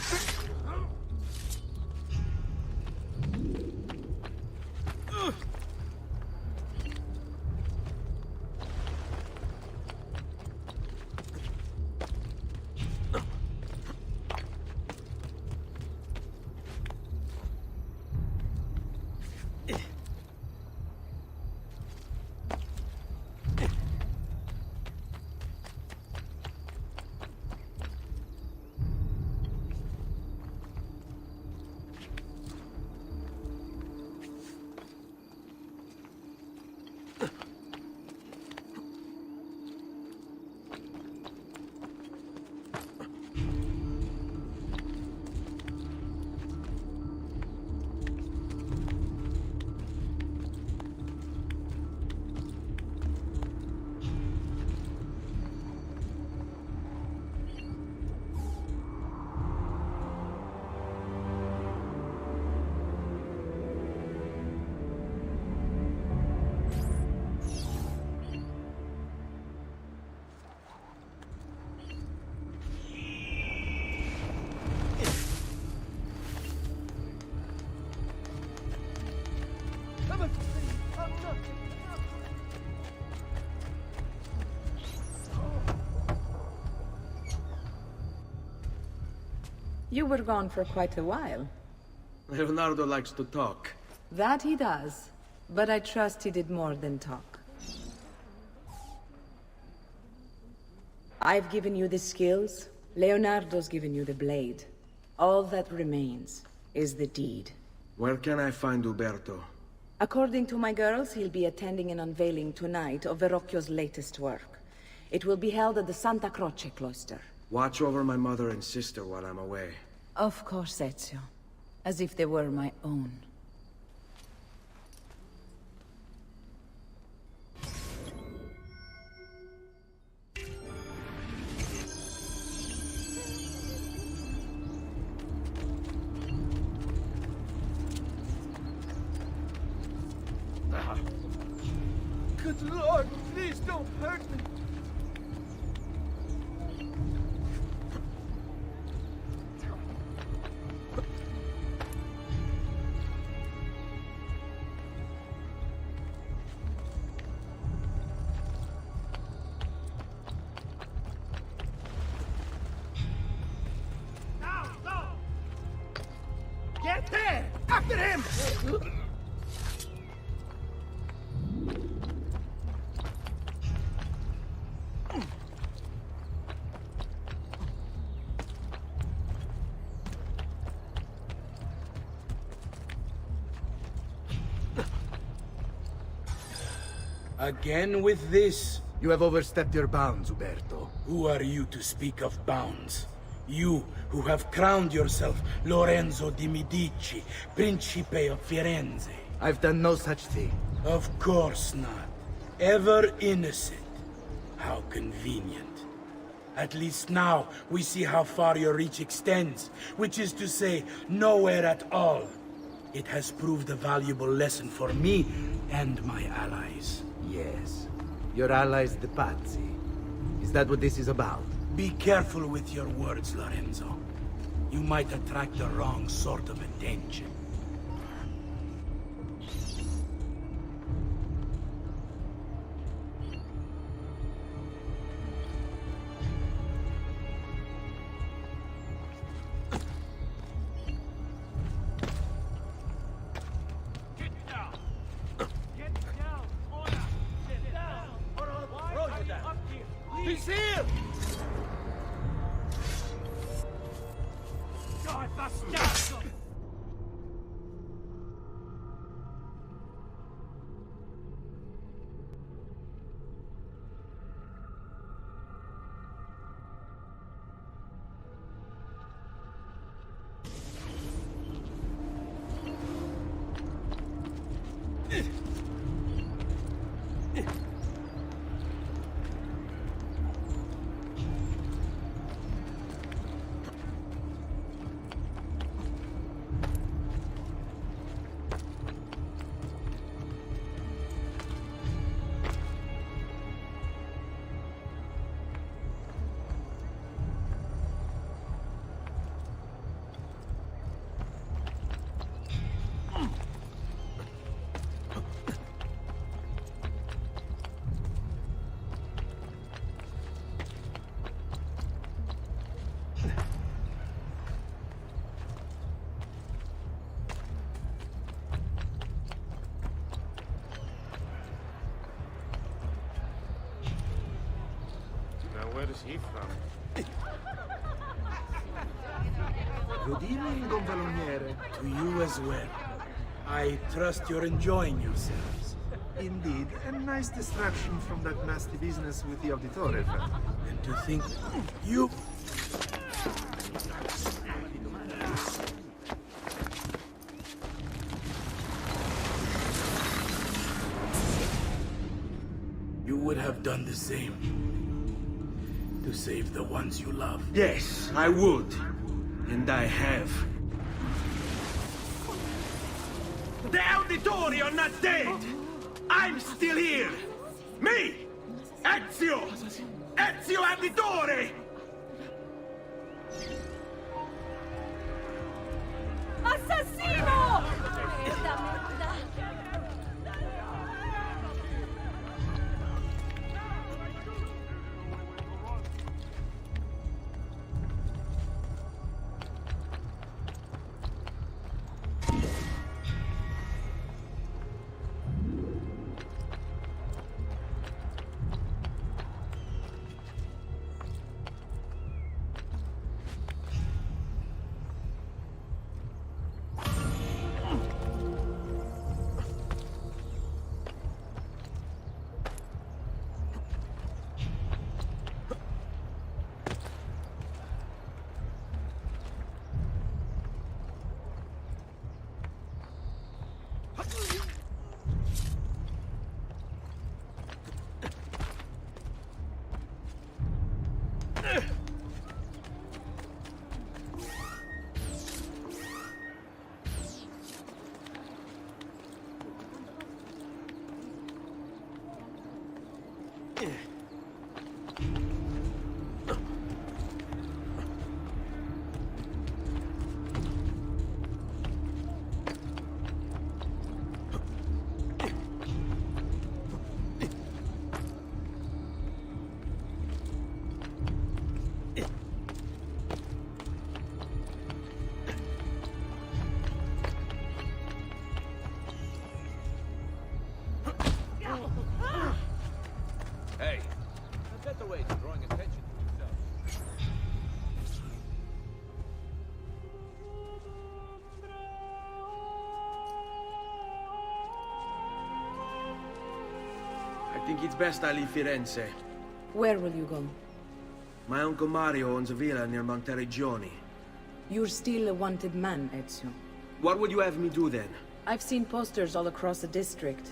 You were gone for quite a while. Leonardo likes to talk. That he does. But I trust he did more than talk. I've given you the skills. Leonardo's given you the blade. All that remains is the deed. Where can I find Uberto? According to my girls, he'll be attending an unveiling tonight of Verrocchio's latest work. It will be held at the Santa Croce cloister. Watch over my mother and sister while I'm away. Of course, Ezio. As if they were my own. Good Lord, please don't hurt me. Get there! After him! Again with this? You have overstepped your bounds, Uberto. Who are you to speak of bounds? You, who have crowned yourself Lorenzo di Medici, Principe of Firenze. I've done no such thing. Of course not. Ever innocent. How convenient. At least now we see how far your reach extends, which is to say, nowhere at all. It has proved a valuable lesson for me and my allies. Yes. Your allies, the Pazzi. Is that what this is about? Be careful with your words, Lorenzo. You might attract the wrong sort of attention. He's here! God, bastardo! Where is he from? Good evening, Gonfaloniere. To you as well. I trust you're enjoying yourselves. Indeed, a nice distraction from that nasty business with the Auditore. And to think you... You would have done the same. To save the ones you love. Yes, I would. And I have. The Auditori are not dead! I'm still here! Me! Ezio! Ezio Auditore! Assassino! Hey, a better way to drawing attention to yourself. I think it's best I leave Firenze. Where will you go? My uncle Mario owns a villa near Monteregioni. You're still a wanted man, Ezio. What would you have me do then? I've seen posters all across the district.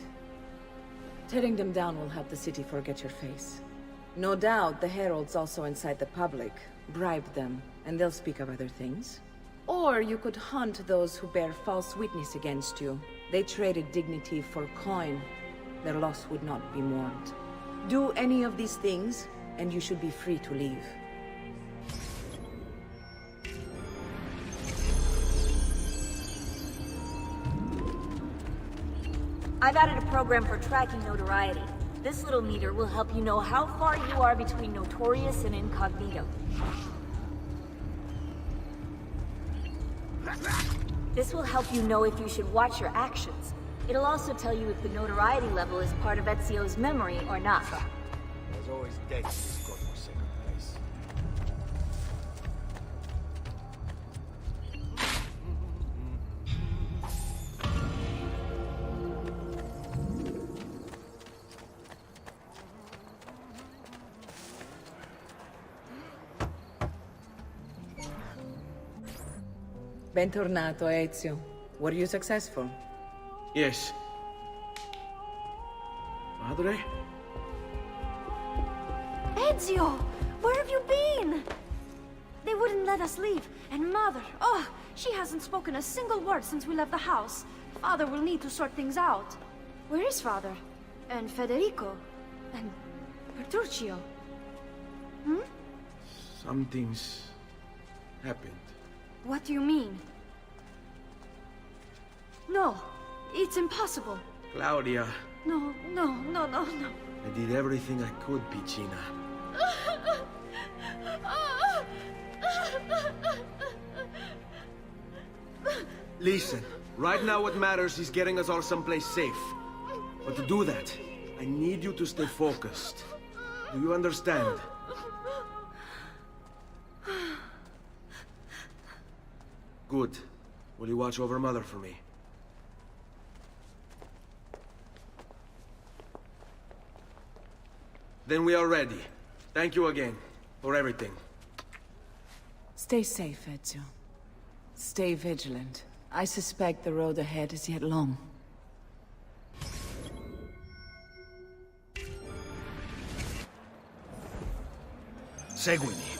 Tearing them down will help the city forget your face. No doubt the heralds also incite the public. Bribe them, and they'll speak of other things. Or you could hunt those who bear false witness against you. They traded dignity for coin. Their loss would not be mourned. Do any of these things, and you should be free to leave. I've added a program for tracking notoriety. This little meter will help you know how far you are between notorious and incognito. This will help you know if you should watch your actions. It'll also tell you if the notoriety level is part of Ezio's memory or not. There's always dead who's got for second place. Bentornato, Ezio. Were you successful? Yes. Padre? Ezio! Where have you been? They wouldn't let us leave. And Mother, oh, she hasn't spoken a single word since we left the house. Father will need to sort things out. Where is Father? And Federico? And Petruccio? Hmm? Something's happened. What do you mean? No, it's impossible. Claudia, No, no, no, no, no. I did everything I could, Piccina. Listen, right now what matters is getting us all someplace safe. But to do that, I need you to stay focused. Do you understand? Good. Will you watch over Mother for me? Then we are ready. Thank you again for everything. Stay safe, Ezio. Stay vigilant. I suspect the road ahead is yet long. Seguimi.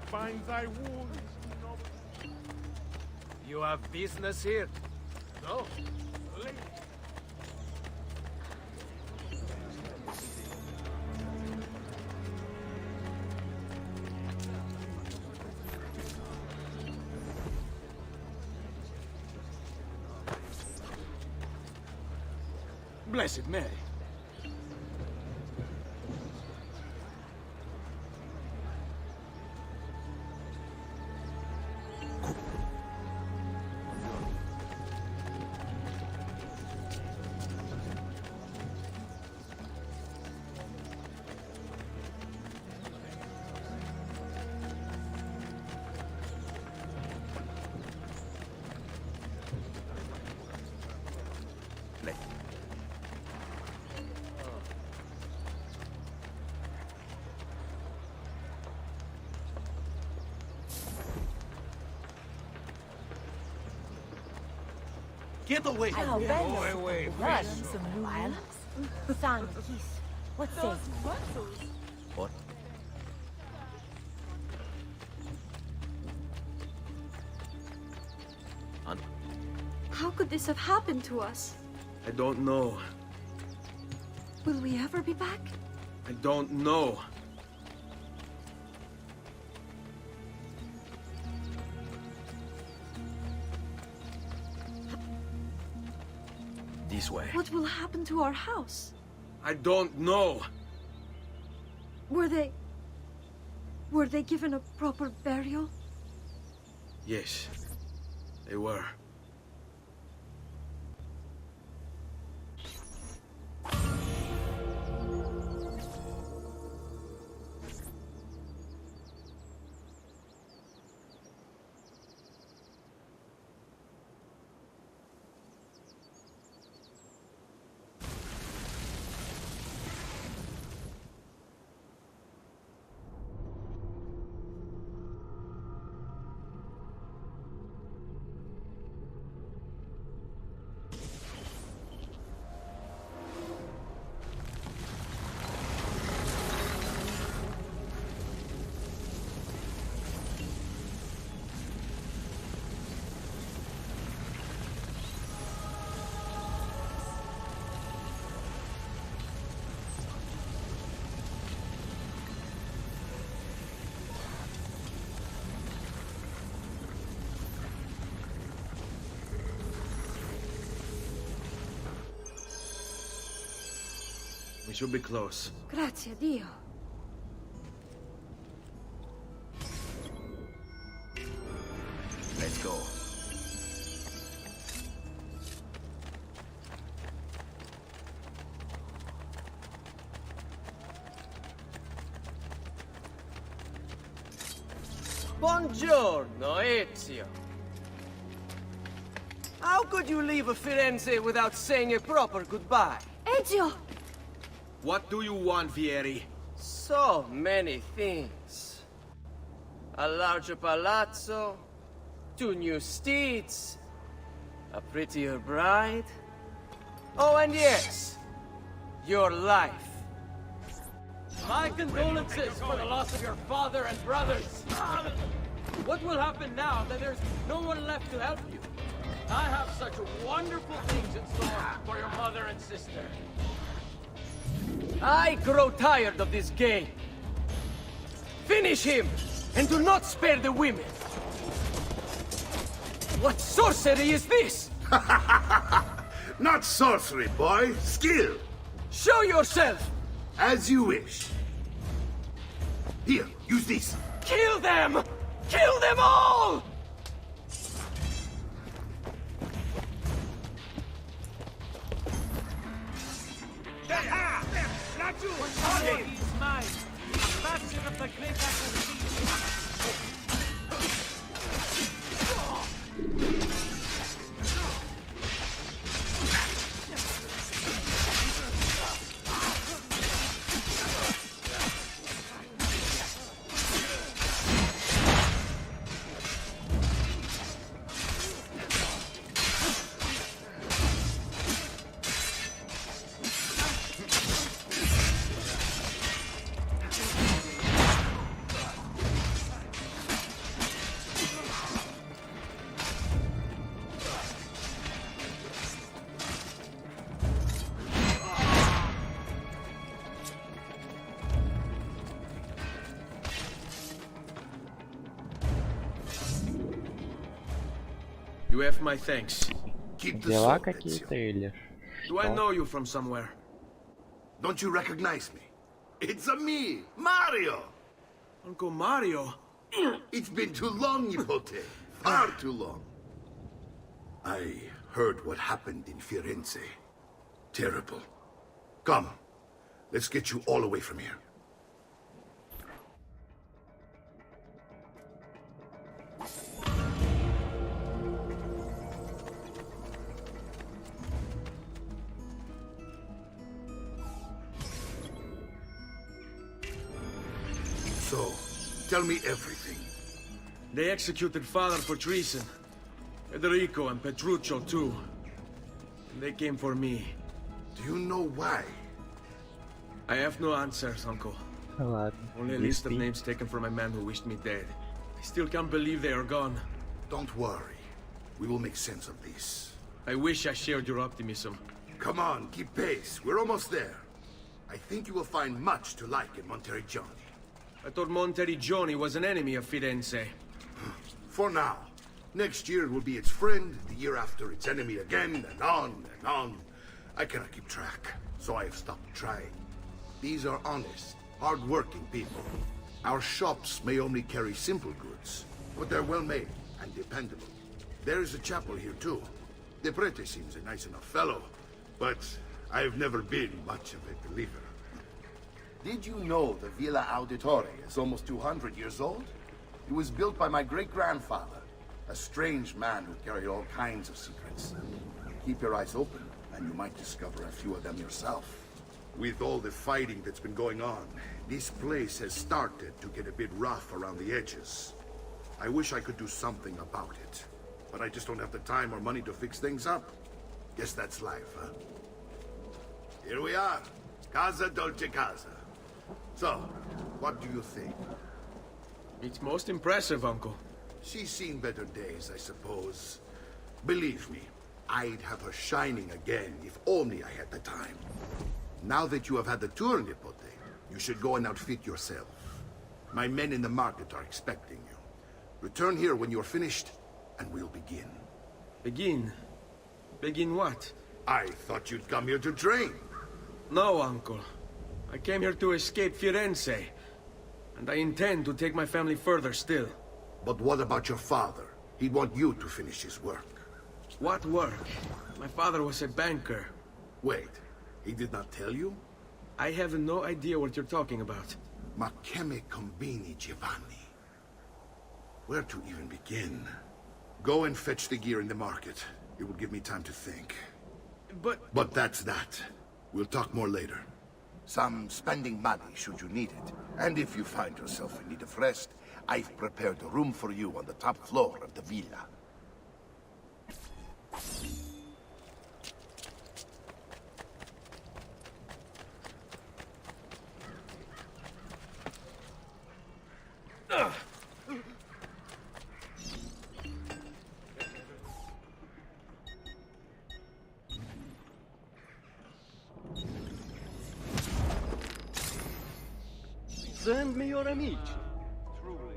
Find thy wounds. You have business here? No. Blessed Mary. Get away! How Go away, Run please. some new violence. Son, kiss. What say? What? How could this have happened to us? I don't know. Will we ever be back? I don't know. This way. What will happen to our house? I don't know. Were they given a proper burial? Yes, they were. We should be close. Grazie, Dio. Let's go. Buongiorno, Ezio. How could you leave Firenze without saying a proper goodbye? Ezio! What do you want, Vieri? So many things. A larger palazzo, 2 new steeds, a prettier bride. Oh, and yes, your life. My condolences for the loss of your father and brothers. What will happen now that there's no one left to help you? I have such wonderful things in store for your mother and sister. I grow tired of this game. Finish him, and do not spare the women. What sorcery is this? Not sorcery, boy. Skill. Show yourself. As you wish. Here, use this. Kill them! Kill them all! Not you! He's mine. He's master of the great acquisition. You have my thanks. Keep the Дела sword, какие-то Ezio. или Do I что? know you from somewhere? Don't you recognize me? It's a me, Mario. Uncle Mario? It's been too long, Nipote. Far too long. I heard what happened in Firenze. Terrible. Come, let's get you all away from here. So, tell me everything. They executed father for treason. Federico and Petruccio too. And they came for me. Do you know why? I have no answers, Uncle. Ладно. Only a list of Если- names taken from a man who wished me dead. I still can't believe they are gone. Don't worry. We will make sense of this. I wish I shared your optimism. Come on, keep pace. We're almost there. I think you will find much to like in Monteriggioni. I thought Monteriggioni was an enemy of Firenze. For now. Next year it will be its friend, the year after its enemy again, and on and on. I cannot keep track, so I have stopped trying. These are honest, hard-working people. Our shops may only carry simple goods, but they're well-made and dependable. There is a chapel here, too. De Prete seems a nice enough fellow, but I've never been much of a believer. Did you know the Villa Auditore is almost 200 years old? It was built by my great-grandfather, a strange man who carried all kinds of secrets. Keep your eyes open, and you might discover a few of them yourself. With all the fighting that's been going on, this place has started to get a bit rough around the edges. I wish I could do something about it, but I just don't have the time or money to fix things up. Guess that's life, huh? Here we are. Casa Dolce Casa. So, what do you think? It's most impressive, Uncle. She's seen better days, I suppose. Believe me, I'd have her shining again if only I had the time. Now that you have had the tour, Nipote, you should go and outfit yourself. My men in the market are expecting you. Return here when you're finished, and we'll begin. Begin? Begin what? I thought you'd come here to train. No, Uncle. I came here to escape Firenze. And I intend to take my family further still. But what about your father? He'd want you to finish his work. What work? My father was a banker. Wait, he did not tell you? I have no idea what you're talking about. Ma che me combini, Giovanni? Where to even begin? Go and fetch the gear in the market. It will give me time to think. But that's that. We'll talk more later. Some spending money should you need it. And if you find yourself in need of rest, I've prepared a room for you on the top floor of the villa. Send me your amici. Truly.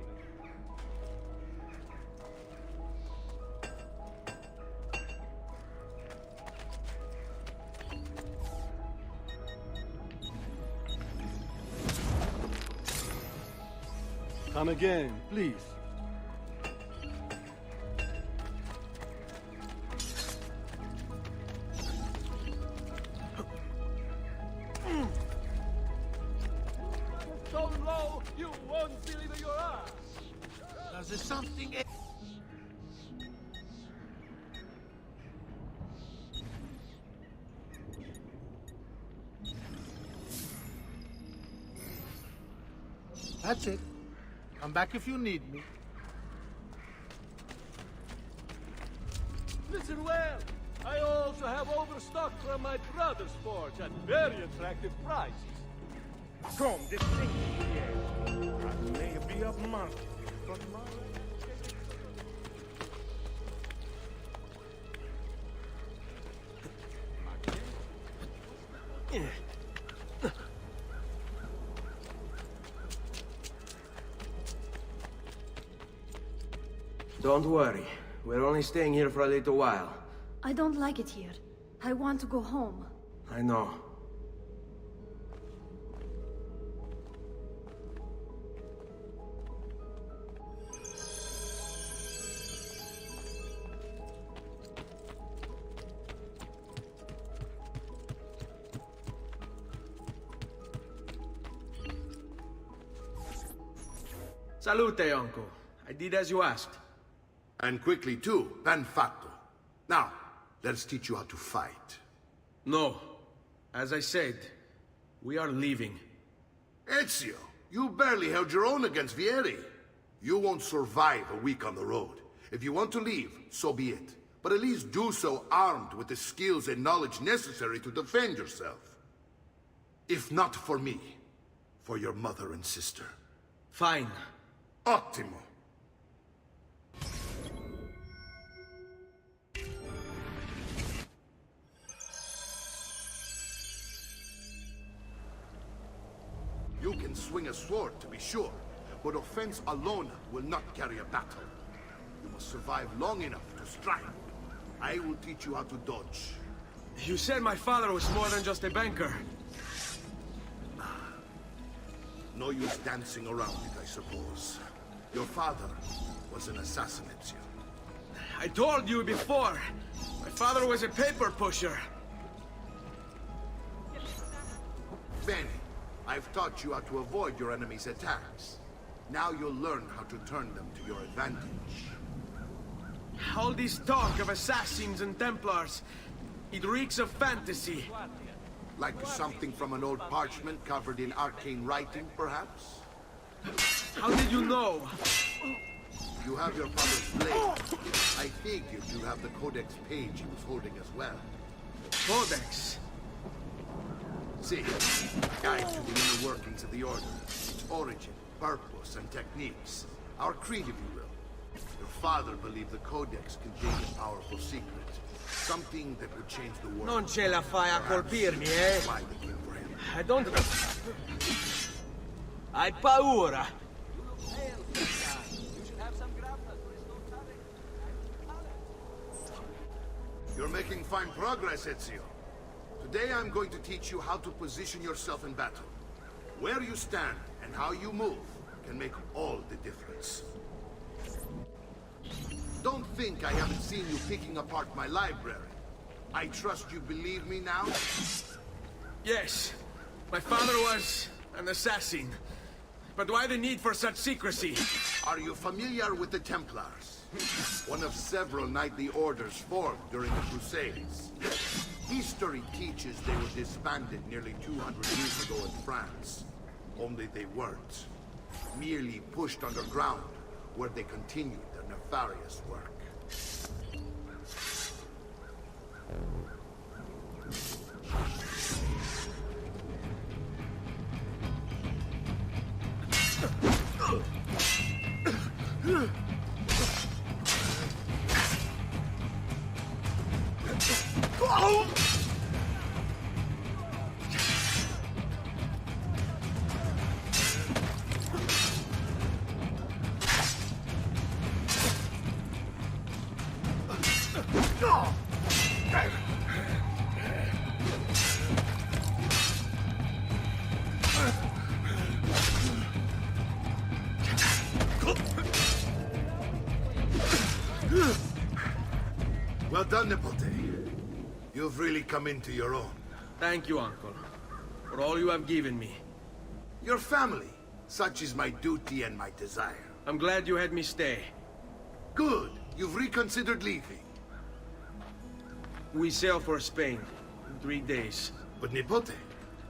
Come again, please. So low, you won't believe your eyes. There's something... That's it. Come back if you need me. Listen well. I also have overstock from my brother's forge at very attractive prices. Come, this thing here. I may be up market, but my... Don't worry. We're only staying here for a little while. I don't like it here. I want to go home. I know. Salute, Uncle. I did as you asked. And quickly too, ben fatto. Now, let's teach you how to fight. No. As I said, we are leaving. Ezio, you barely held your own against Vieri. You won't survive a week on the road. If you want to leave, so be it. But at least do so armed with the skills and knowledge necessary to defend yourself. If not for me, for your mother and sister. Fine. Ottimo. You can swing a sword, to be sure, but offense alone will not carry a battle. You must survive long enough to strike. I will teach you how to dodge. You said my father was more than just a banker. No use dancing around it, I suppose. Your father was an assassin, Ezio. I told you before. My father was a paper pusher. Bene. I've taught you how to avoid your enemy's attacks. Now you'll learn how to turn them to your advantage. All this talk of assassins and Templars, it reeks of fantasy. Like something from an old parchment covered in arcane writing, perhaps? How did you know? You have your father's blade. I figured you have the Codex page he was holding as well. Codex? See, guide to the inner workings of the Order. Its origin, purpose, and techniques. Our creed, if you will. Your father believed the Codex contained a powerful secret. Something that would change the world. Non ce la fai a colpirmi, eh? Why the king for him? I don't... Hai paura? You're making fine progress, Ezio. Today I'm going to teach you how to position yourself in battle. Where you stand and how you move can make all the difference. Don't think I haven't seen you picking apart my library. I trust you believe me now? Yes. My father was an assassin. But why the need for such secrecy? Are you familiar with the Templars? One of several knightly orders formed during the Crusades. History teaches they were disbanded nearly 200 years ago in France. Only they weren't. Merely pushed underground, where they continued their nefarious work. Well done, Nipote. You've really come into your own. Thank you, Uncle, for all you have given me. Your family. Such is my duty and my desire. I'm glad you had me stay. Good. You've reconsidered leaving. We sail for Spain in 3 days. But Nipote,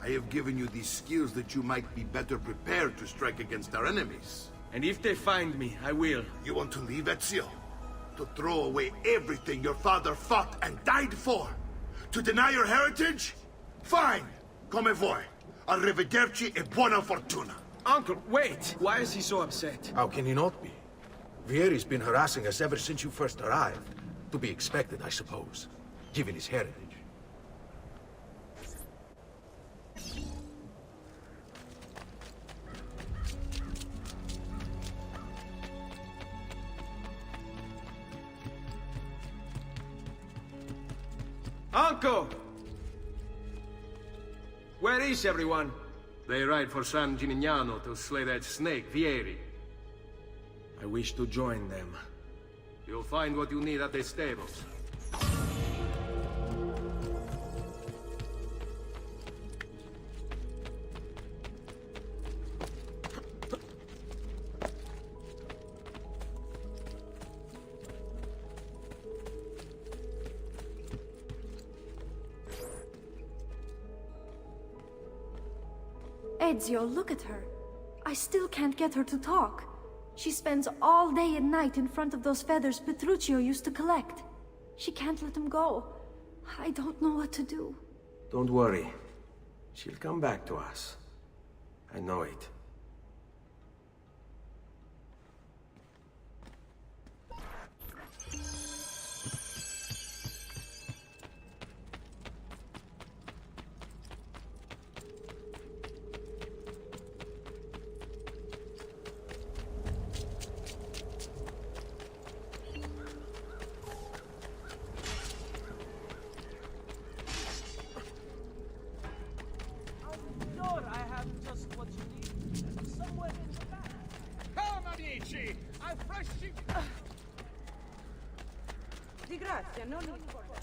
I have given you these skills that you might be better prepared to strike against our enemies. And if they find me, I will. You want to leave Ezio? To throw away everything your father fought and died for? To deny your heritage? Fine. Come vuoi. Arrivederci e buona fortuna. Uncle, wait! Why is he so upset? How can he not be? Vieri's been harassing us ever since you first arrived. To be expected, I suppose, given his heritage. Uncle! Where is everyone? They ride for San Gimignano to slay that snake, Vieri. I wish to join them. You'll find what you need at the stables. Ezio, look at her. I still can't get her to talk. She spends all day and night in front of those feathers Petruchio used to collect. She can't let them go. I don't know what to do. Don't worry. She'll come back to us. I know it. Di grazia, non mi ricordate.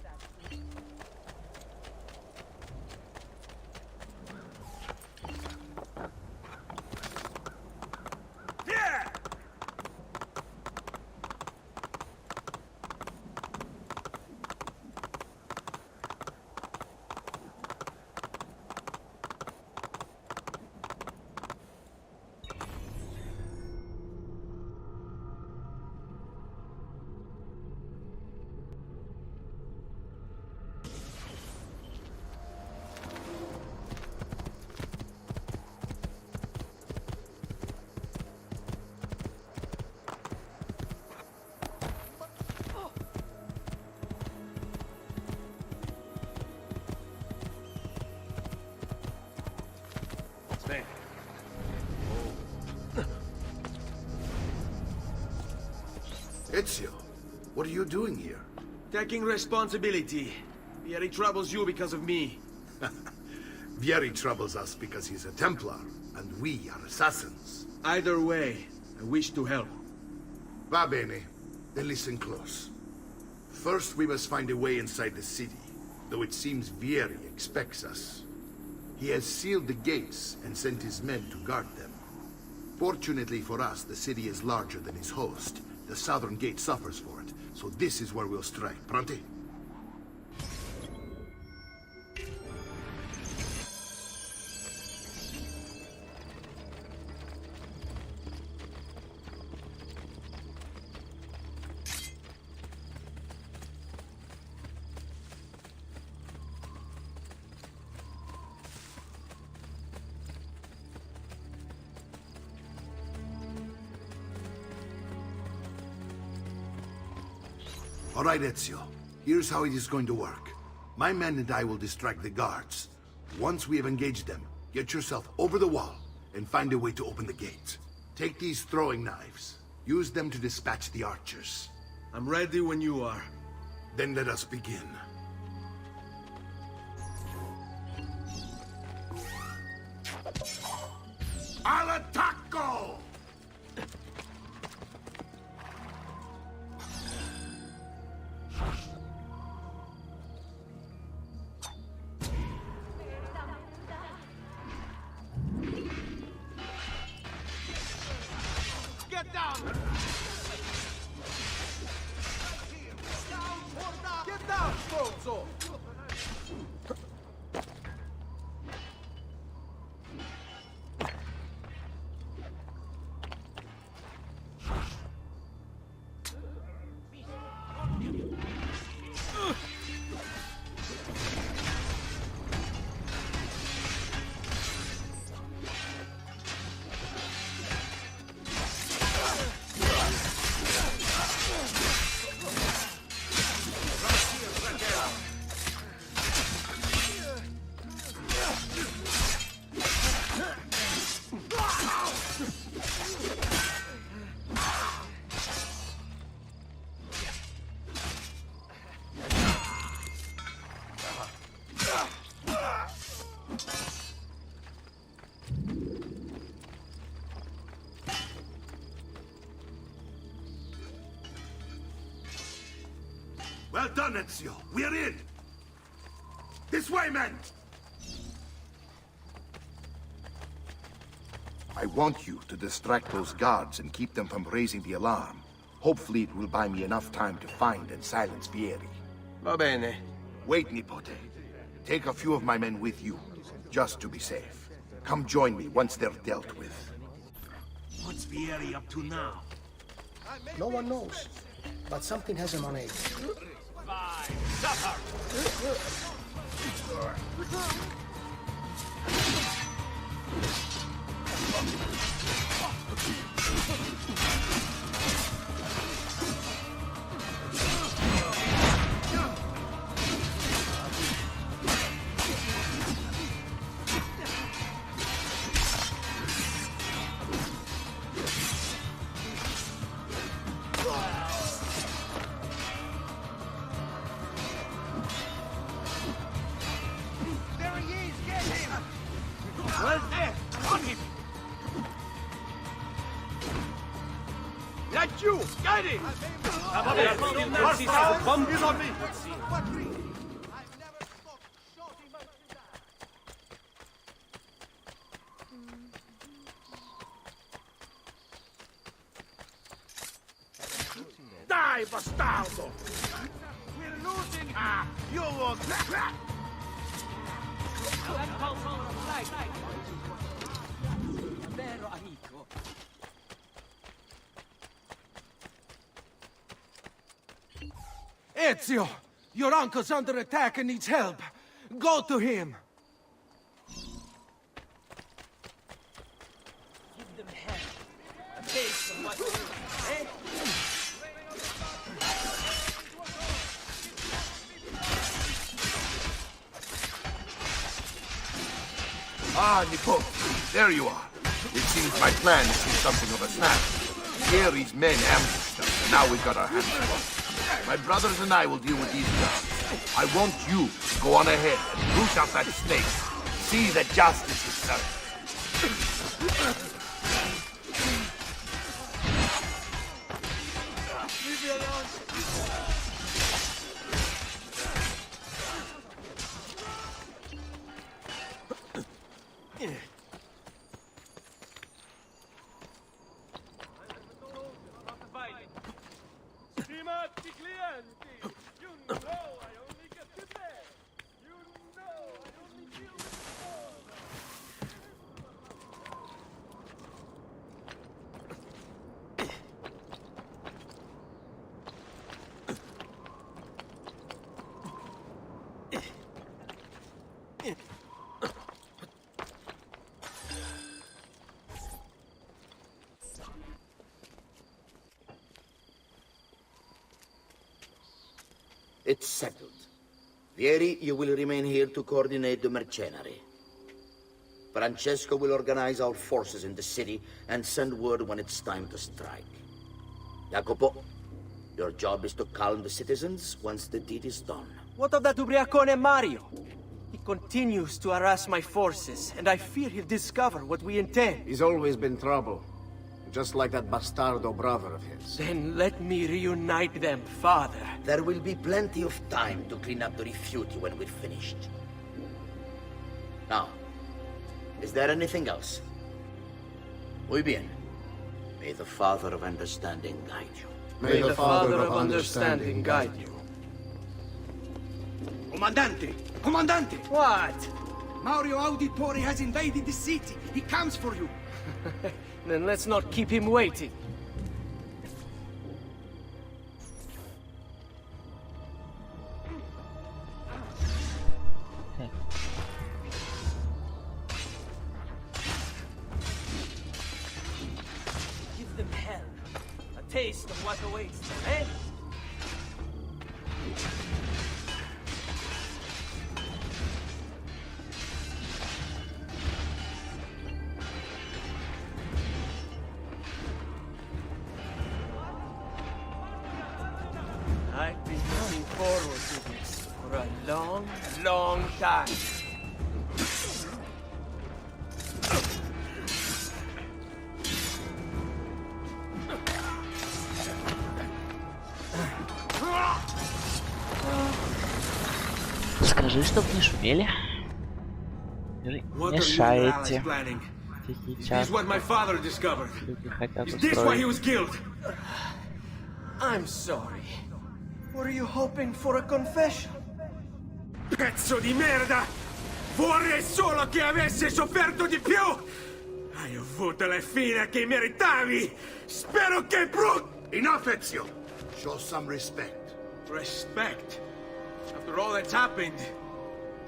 Ezio, what are you doing here? Taking responsibility. Vieri troubles you because of me. Vieri troubles us because he's a Templar, and we are assassins. Either way, I wish to help. Va bene. Then listen close. First, we must find a way inside the city, though it seems Vieri expects us. He has sealed the gates and sent his men to guard them. Fortunately for us, the city is larger than his host. The southern gate suffers for it, so this is where we'll strike. Pronti? All right, Ezio. Here's how it is going to work. My men and I will distract the guards. Once we have engaged them, get yourself over the wall and find a way to open the gate. Take these throwing knives. Use them to dispatch the archers. I'm ready when you are. Then let us begin. Al attacco! Get down! Get down, Stronzo! Well done, Ezio. We're in! This way, men! I want you to distract those guards and keep them from raising the alarm. Hopefully it will buy me enough time to find and silence Vieri. Va bene. Wait, Nipote. Take a few of my men with you, just to be safe. Come join me once they're dealt with. What's Vieri up to now? No one knows, but something has him on edge. There he is! Get him! Well, there! On him! That you! Get him! Bomb is on me! Die, bastardo! We're losing! Ah, you won't... Ezio! Your uncle's under attack and needs help. Go to him. Give them hell. A taste of what eh? Ah, Nipote, there you are. It seems my plan has been something of a snap. Vieri's men ambushed us, and now we've got our hands full. My brothers and I will deal with these guys. I want you to go on ahead and root out that snake. see that justice is served. Leave me alone. Stimati clienti! You know I only get to bed! You know I only deal with It's settled. Vieri, you will remain here to coordinate the mercenary. Francesco will organize our forces in the city and send word when it's time to strike. Jacopo, your job is to calm the citizens once the deed is done. What of that ubriacone Mario? He continues to harass my forces, and I fear he'll discover what we intend. He's always been trouble. Just like that bastardo brother of his. Then let me reunite them, father. There will be plenty of time to clean up the refuti when we're finished. Now, is there anything else? Muy bien. May the Father of Understanding guide you. May the Father of Understanding guide you. Comandante! Comandante! What? Mario Auditore has invaded the city. He comes for you. Then let's not keep him waiting. Give them hell. A taste of what awaits them, eh? I've been looking forward to this for a long, long time. Скажи, чтоб не шумели. Мешаете. Тихий час. Люди хотят устроить. I'm sorry. Were you hoping for a confession? Pezzo di merda! Vorrei solo che avessi sofferto di più! Hai avuto la fine che meritavi! Spero che Enough, Ezio! Show some respect. Respect? After all that's happened,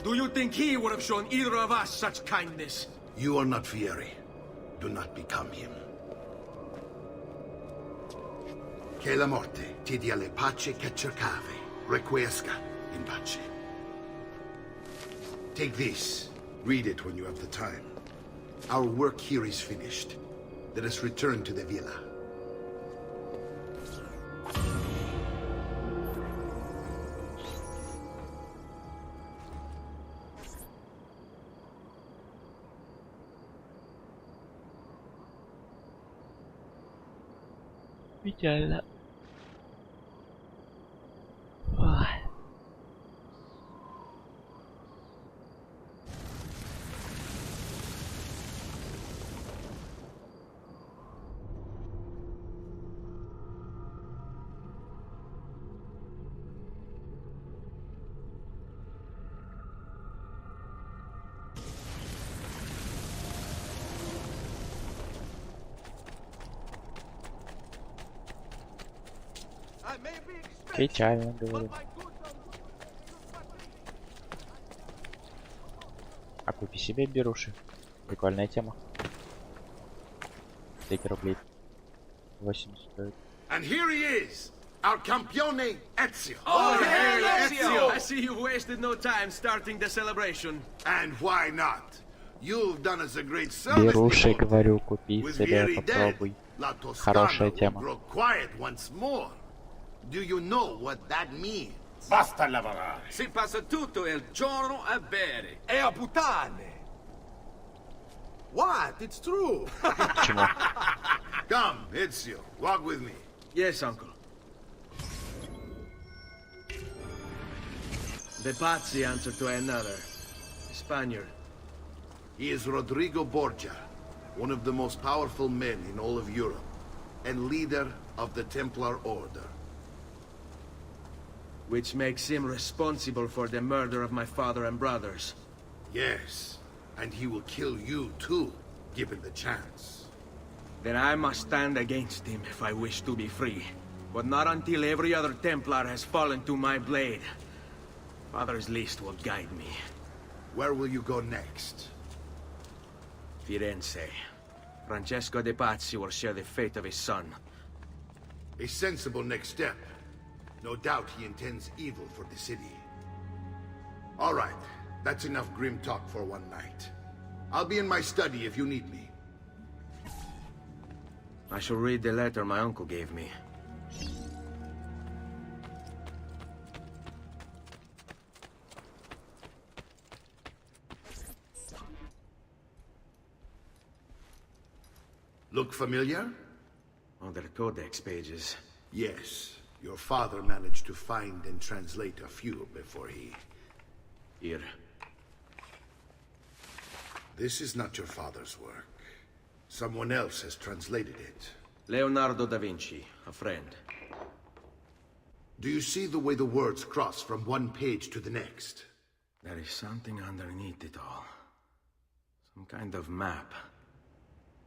do you think he would have shown either of us such kindness? You are not Fieri. Do not become him. Che la morte ti dia le pace che cercavi. Requiesca in pace. Take this. Read it when you have the time. Our work here is finished. Let us return to the villa. Печально. Ой. Печально, говорю. А купи себе беруши. Прикольная тема. 5 рублей. 80 стоит. And here he is, our campione Ezio. Oh, hey, Ezio! I see you've wasted no time starting the celebration. And why not? You've done us a great service. Беруши, говорю, купи себе, попробуй. Хорошая тема. Grow quiet once more. Do you know what that means? Basta lavorare. Si passa tutto il giorno a bere. E a puttane. What? It's true. Come, Ezio, walk with me. Yes, uncle. The Pazzi answer to another. Spaniard. He is Rodrigo Borgia, one of the most powerful men in all of Europe, and leader of the Templar Order. Which makes him responsible for the murder of my father and brothers. Yes, and he will kill you too, given the chance. Then I must stand against him if I wish to be free. But not until every other Templar has fallen to my blade. Father's list will guide me. Where will you go next? Firenze. Francesco de Pazzi will share the fate of his son. A sensible next step. No doubt he intends evil for the city. All right, that's enough grim talk for one night. I'll be in my study if you need me. I shall read the letter my uncle gave me. Look familiar? On their codex pages. Yes. Your father managed to find and translate a few before he... Here. This is not your father's work. Someone else has translated it. Leonardo da Vinci, a friend. Do you see the way the words cross from one page to the next? There is something underneath it all. Some kind of map.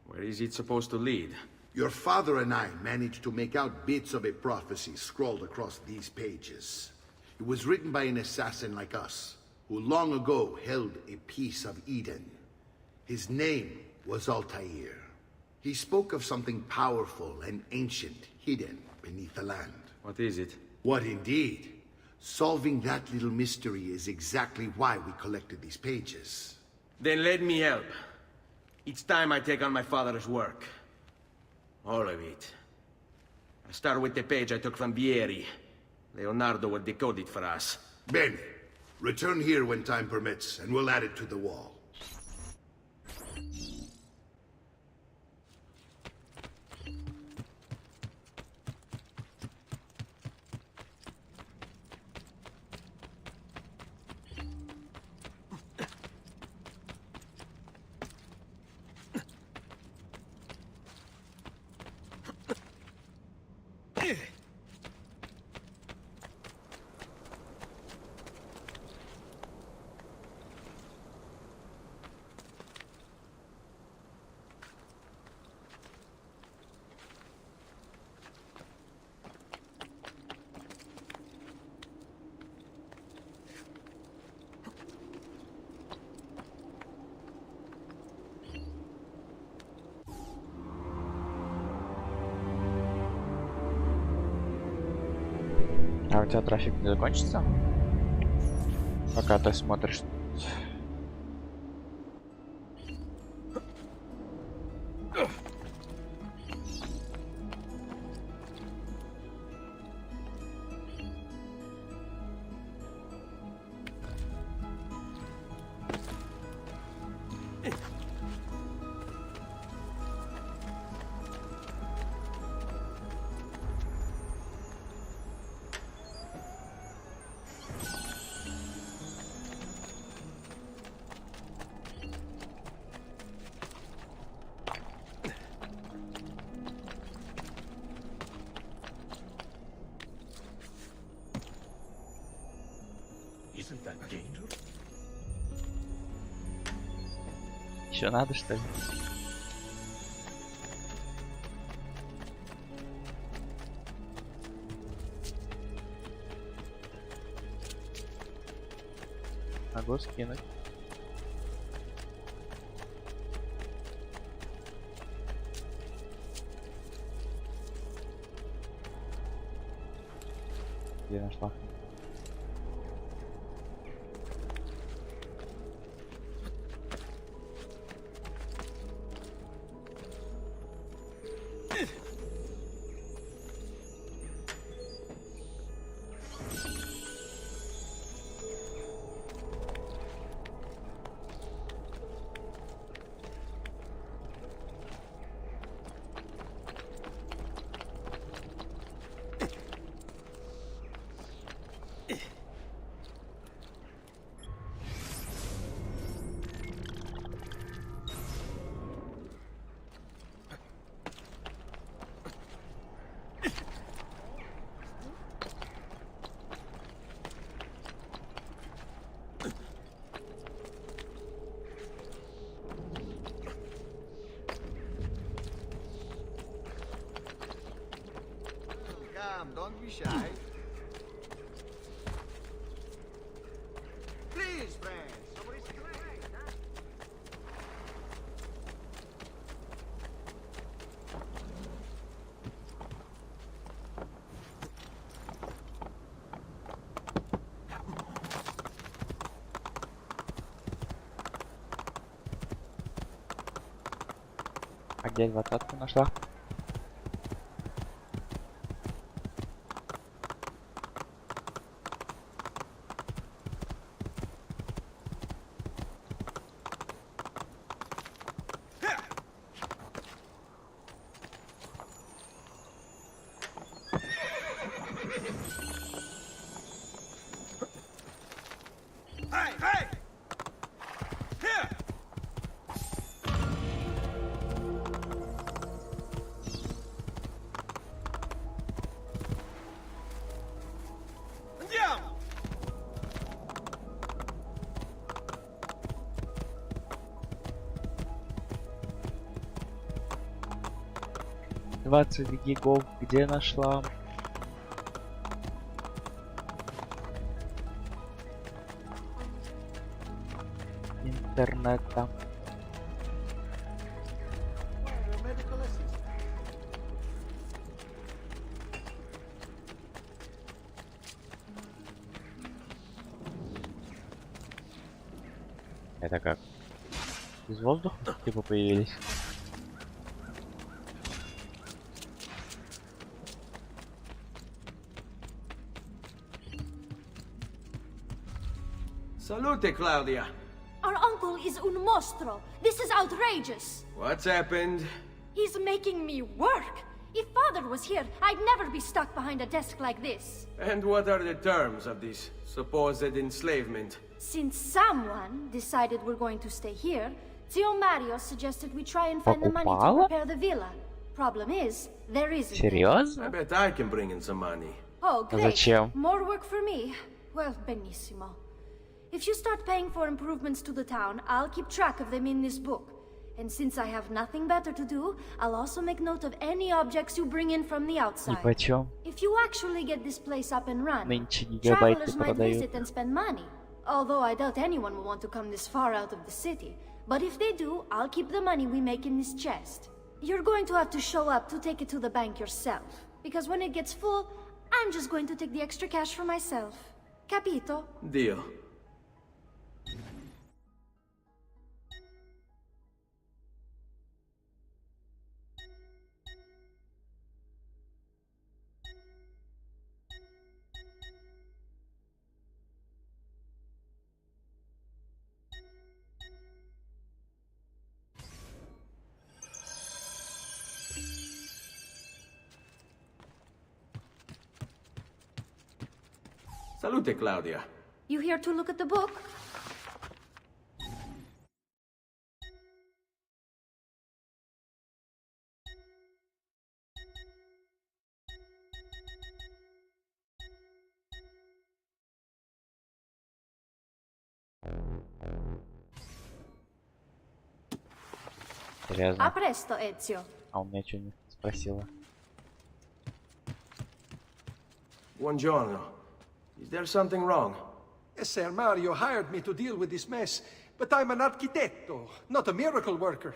Where is it supposed to lead? Your father and I managed to make out bits of a prophecy scrawled across these pages. It was written by an assassin like us, who long ago held a piece of Eden. His name was Altair. He spoke of something powerful and ancient hidden beneath the land. What is it? What indeed? Solving that little mystery is exactly why we collected these pages. Then let me help. It's time I take on my father's work. All of it. I start with the page I took from Vieri. Leonardo will decode it for us. Bene. Return here when time permits, and we'll add it to the wall. А у тебя трафик не закончится? Пока ты смотришь. Isn't that dangerous? Еще надо, что ли? Могу скинуть. Где нашла? Come, don't be shy. Please, friends. А где 20-ку нашла? Hey, hey! Here! Andiamo! «20 гигов» где нашла? Интернета. Medical assistant. Это как? Из воздуха типа появились? Salute, Claudia. Our uncle is un mostro. This is outrageous. What's happened? He's making me work. If father was here, I'd never be stuck behind a desk like this. And what are the terms of this supposed enslavement? Since someone decided we're going to stay here, Zio Mario suggested we try and find the money to Покупала? repair the villa. Problem is, there isn't. Серьезно? I bet I can bring in some money. Oh, great. Зачем? More work for me. Well, benissimo. If you start paying for improvements to the town, I'll keep track of them in this book. And since I have nothing better to do, I'll also make note of any objects you bring in from the И outside. почем? If you actually get this place up and running, Нынче гигабайты travelers might продают. visit and spend money. Although I doubt anyone will want to come this far out of the city. But if they do, I'll keep the money we make in this chest. You're going to have to show up to take it to the bank yourself. Because when it gets full, I'm just going to take the extra cash for myself. Capito? Deal. Salute, Claudia. You here to look at the book? Серьезно? A presto, Ezio. А у меня что не спросила? Buongiorno. Is there something wrong? Yes, sir. Mario hired me to deal with this mess, but I'm an architetto, not a miracle worker.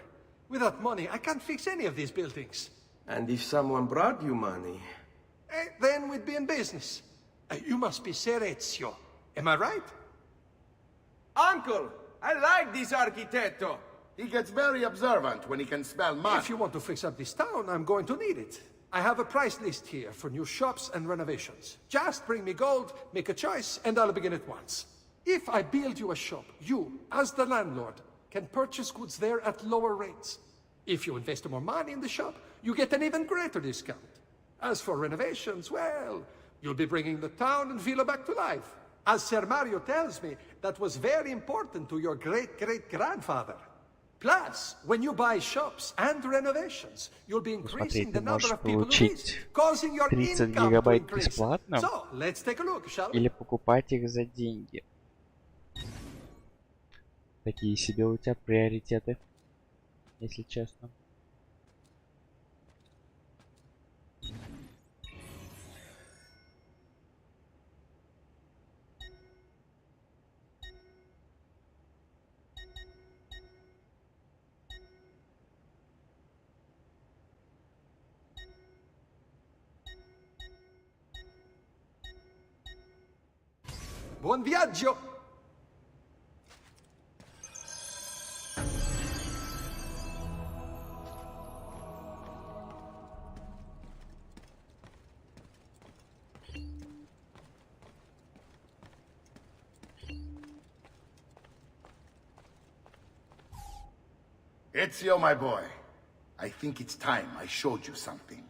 Without money, I can't fix any of these buildings. And if someone brought you money? Then we'd be in business. You must be Ser Ezio. Am I right? Uncle! I like this architetto! He gets very observant when he can smell mud. If you want to fix up this town, I'm going to need it. I have a price list here for new shops and renovations. Just bring me gold, make a choice, and I'll begin at once. If I build you a shop, you, as the landlord, can purchase goods there at lower rates. If you invest more money in the shop, you get an even greater discount. As for renovations, well, you'll be bringing the town and villa back to life. As Ser Mario tells me, that was very important to your great-great-grandfather. Plus, when you buy shops and renovations, you'll be increasing the number of people who visit, causing your 30 income to гигабайт increase. бесплатно? So, let's take a look, shall we? Или покупать их за деньги? Такие себе у тебя приоритеты, если честно. Buon viaggio! Ezio, my boy, I think it's time I showed you something.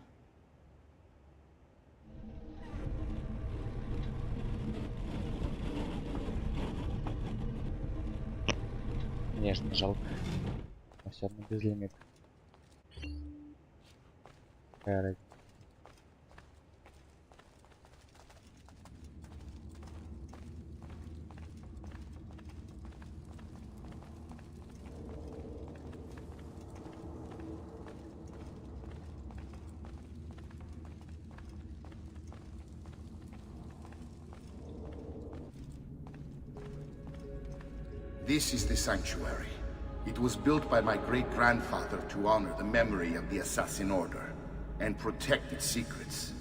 Конечно, жалко. Но все равно без лимита. Какая разница? This is the sanctuary. It was built by my great-grandfather to honor the memory of the Assassin Order and protect its secrets.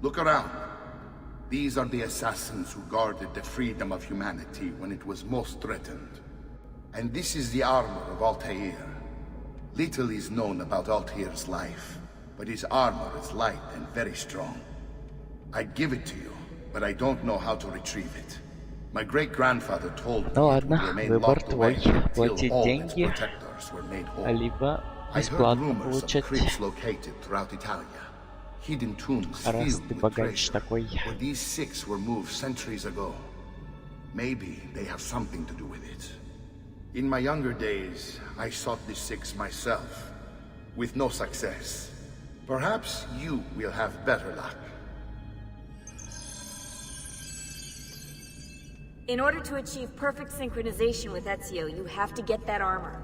Look around. These are the assassins who guarded the freedom of humanity when it was most threatened. And this is the armor of Altair. Little is known about Altair's life, but his armor is light and very strong. I'd give it to you, but I don't know how to retrieve it. My great-grandfather told me Ну it ладно, would remain выбор locked твой. away until Платить all its деньги, protectors were made whole. либо I heard бесплатно rumors of получать. crypts located throughout Italia. Hidden tombs Раз filled ты with богаче treasure. такой. Where these six were moved centuries ago. Maybe they have something to do with it. In my younger days, I sought the six myself, with no success. Perhaps you will have better luck. In order to achieve perfect synchronization with Ezio, you have to get that armor.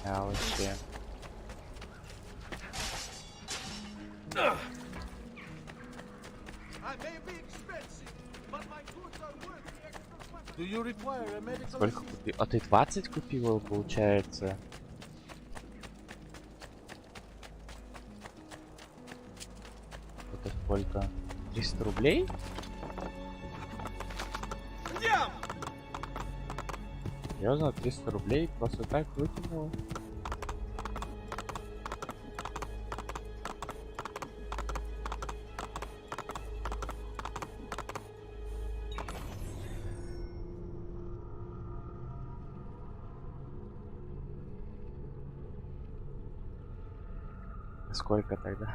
А вообще. Сколько купил? А ты 20 купил его, получается? Это сколько? 300 рублей? Серьезно, 300 рублей просто так выкинул? Сколько тогда?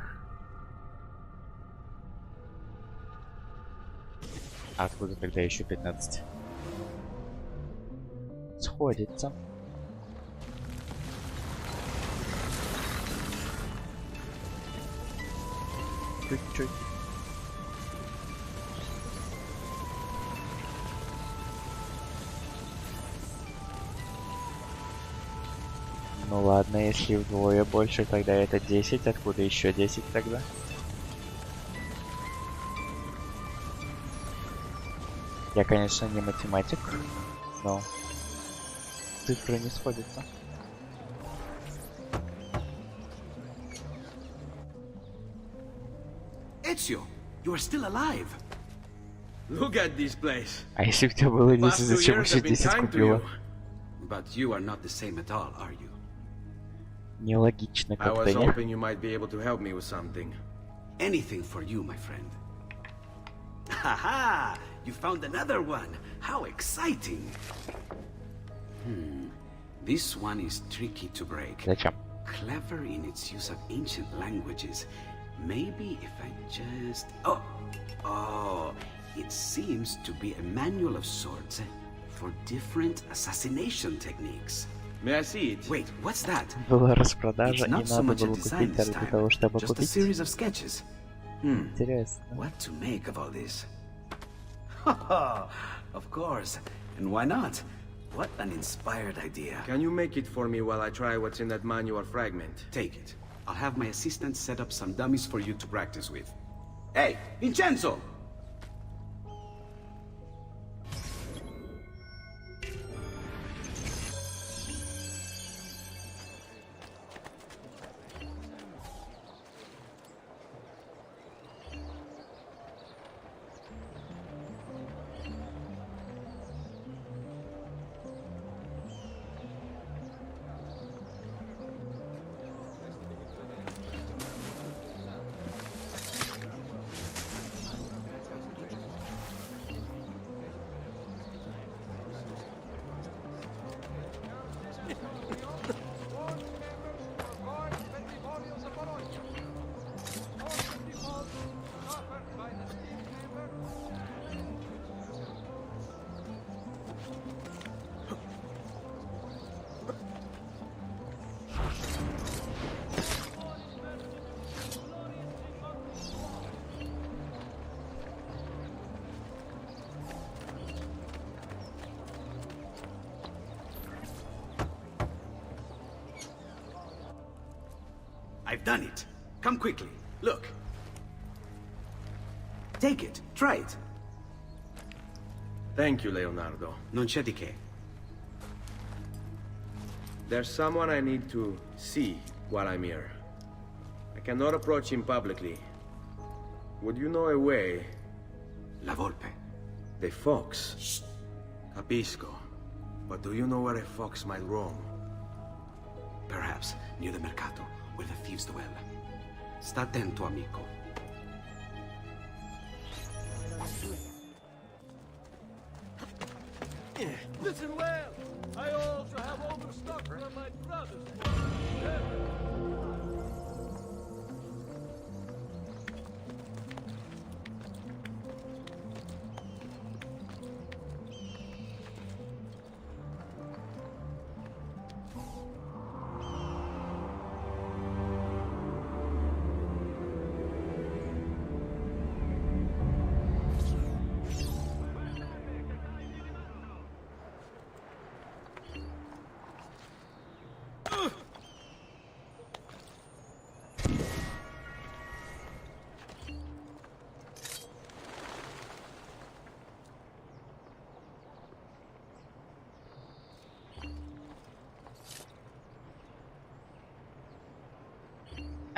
А откуда тогда еще 15? Сходится. Чуть-чуть. Ну ладно, если вдвое больше, тогда это 10. Откуда еще 10 тогда? Я, конечно, не математик, но цифры не сходятся. Ezio, you are still alive. Look at this place. А если бы у тебя было 10, зачем еще 10 купила? But you are not the same at all, are you? Нелогично I как-то, was не? hoping you might be able to help me with something. Anything for you, my friend. Haha! You found another one! How exciting! This one is tricky to break. Зачем? Clever in its use of ancient languages. Maybe if I just... Oh! It seems to be a manual of sorts for different assassination techniques. May I see it? Wait, what's that? Была распродажа, It's и not so надо much a было design купить this для time, того, чтобы just a купить. series of sketches. Интересно. What to make of all this? Of course. And why not? What an inspired idea. Can you make it for me while I try what's in that manual fragment? Take it. I'll have my assistant set up some dummies for you to practice with. Hey, Vincenzo! I've done it. Come quickly. Look. Take it. Try it. Thank you, Leonardo. Non c'è di che. There's someone I need to see while I'm here. I cannot approach him publicly. Would you know a way? La Volpe. The fox. Shh. Capisco. But do you know where a fox might roam? Perhaps near the mercato, where the thieves dwell. Sta attento, amico. Listen well. I also have overstock from my brothers.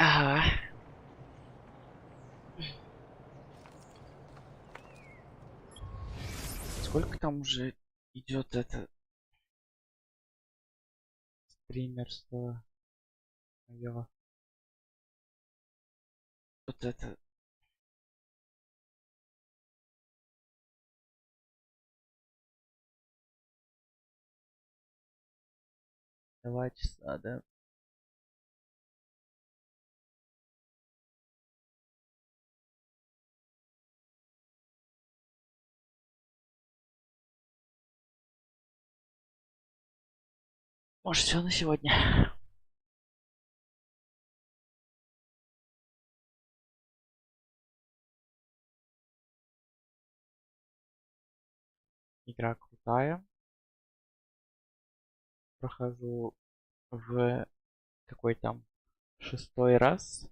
Ага. Сколько там уже идет это стримерство? Моё. Вот это. Два часа, да? Может, все на сегодня. Игра крутая. Прохожу в какой там 6-й раз.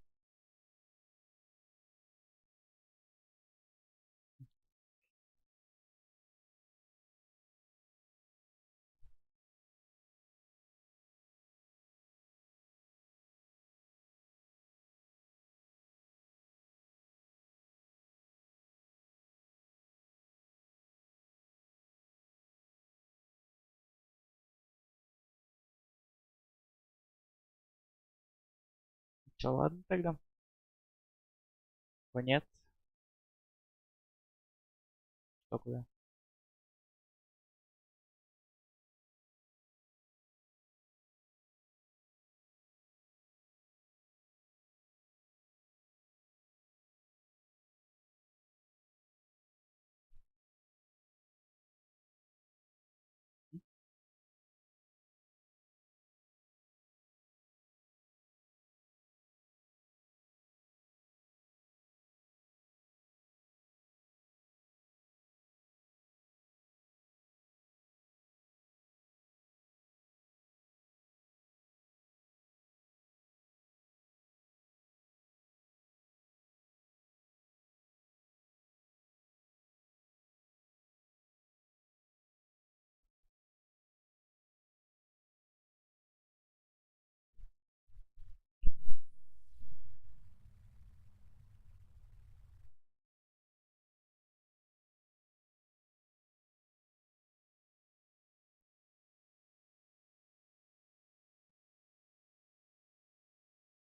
Все, ладно тогда. Конец. Что куда?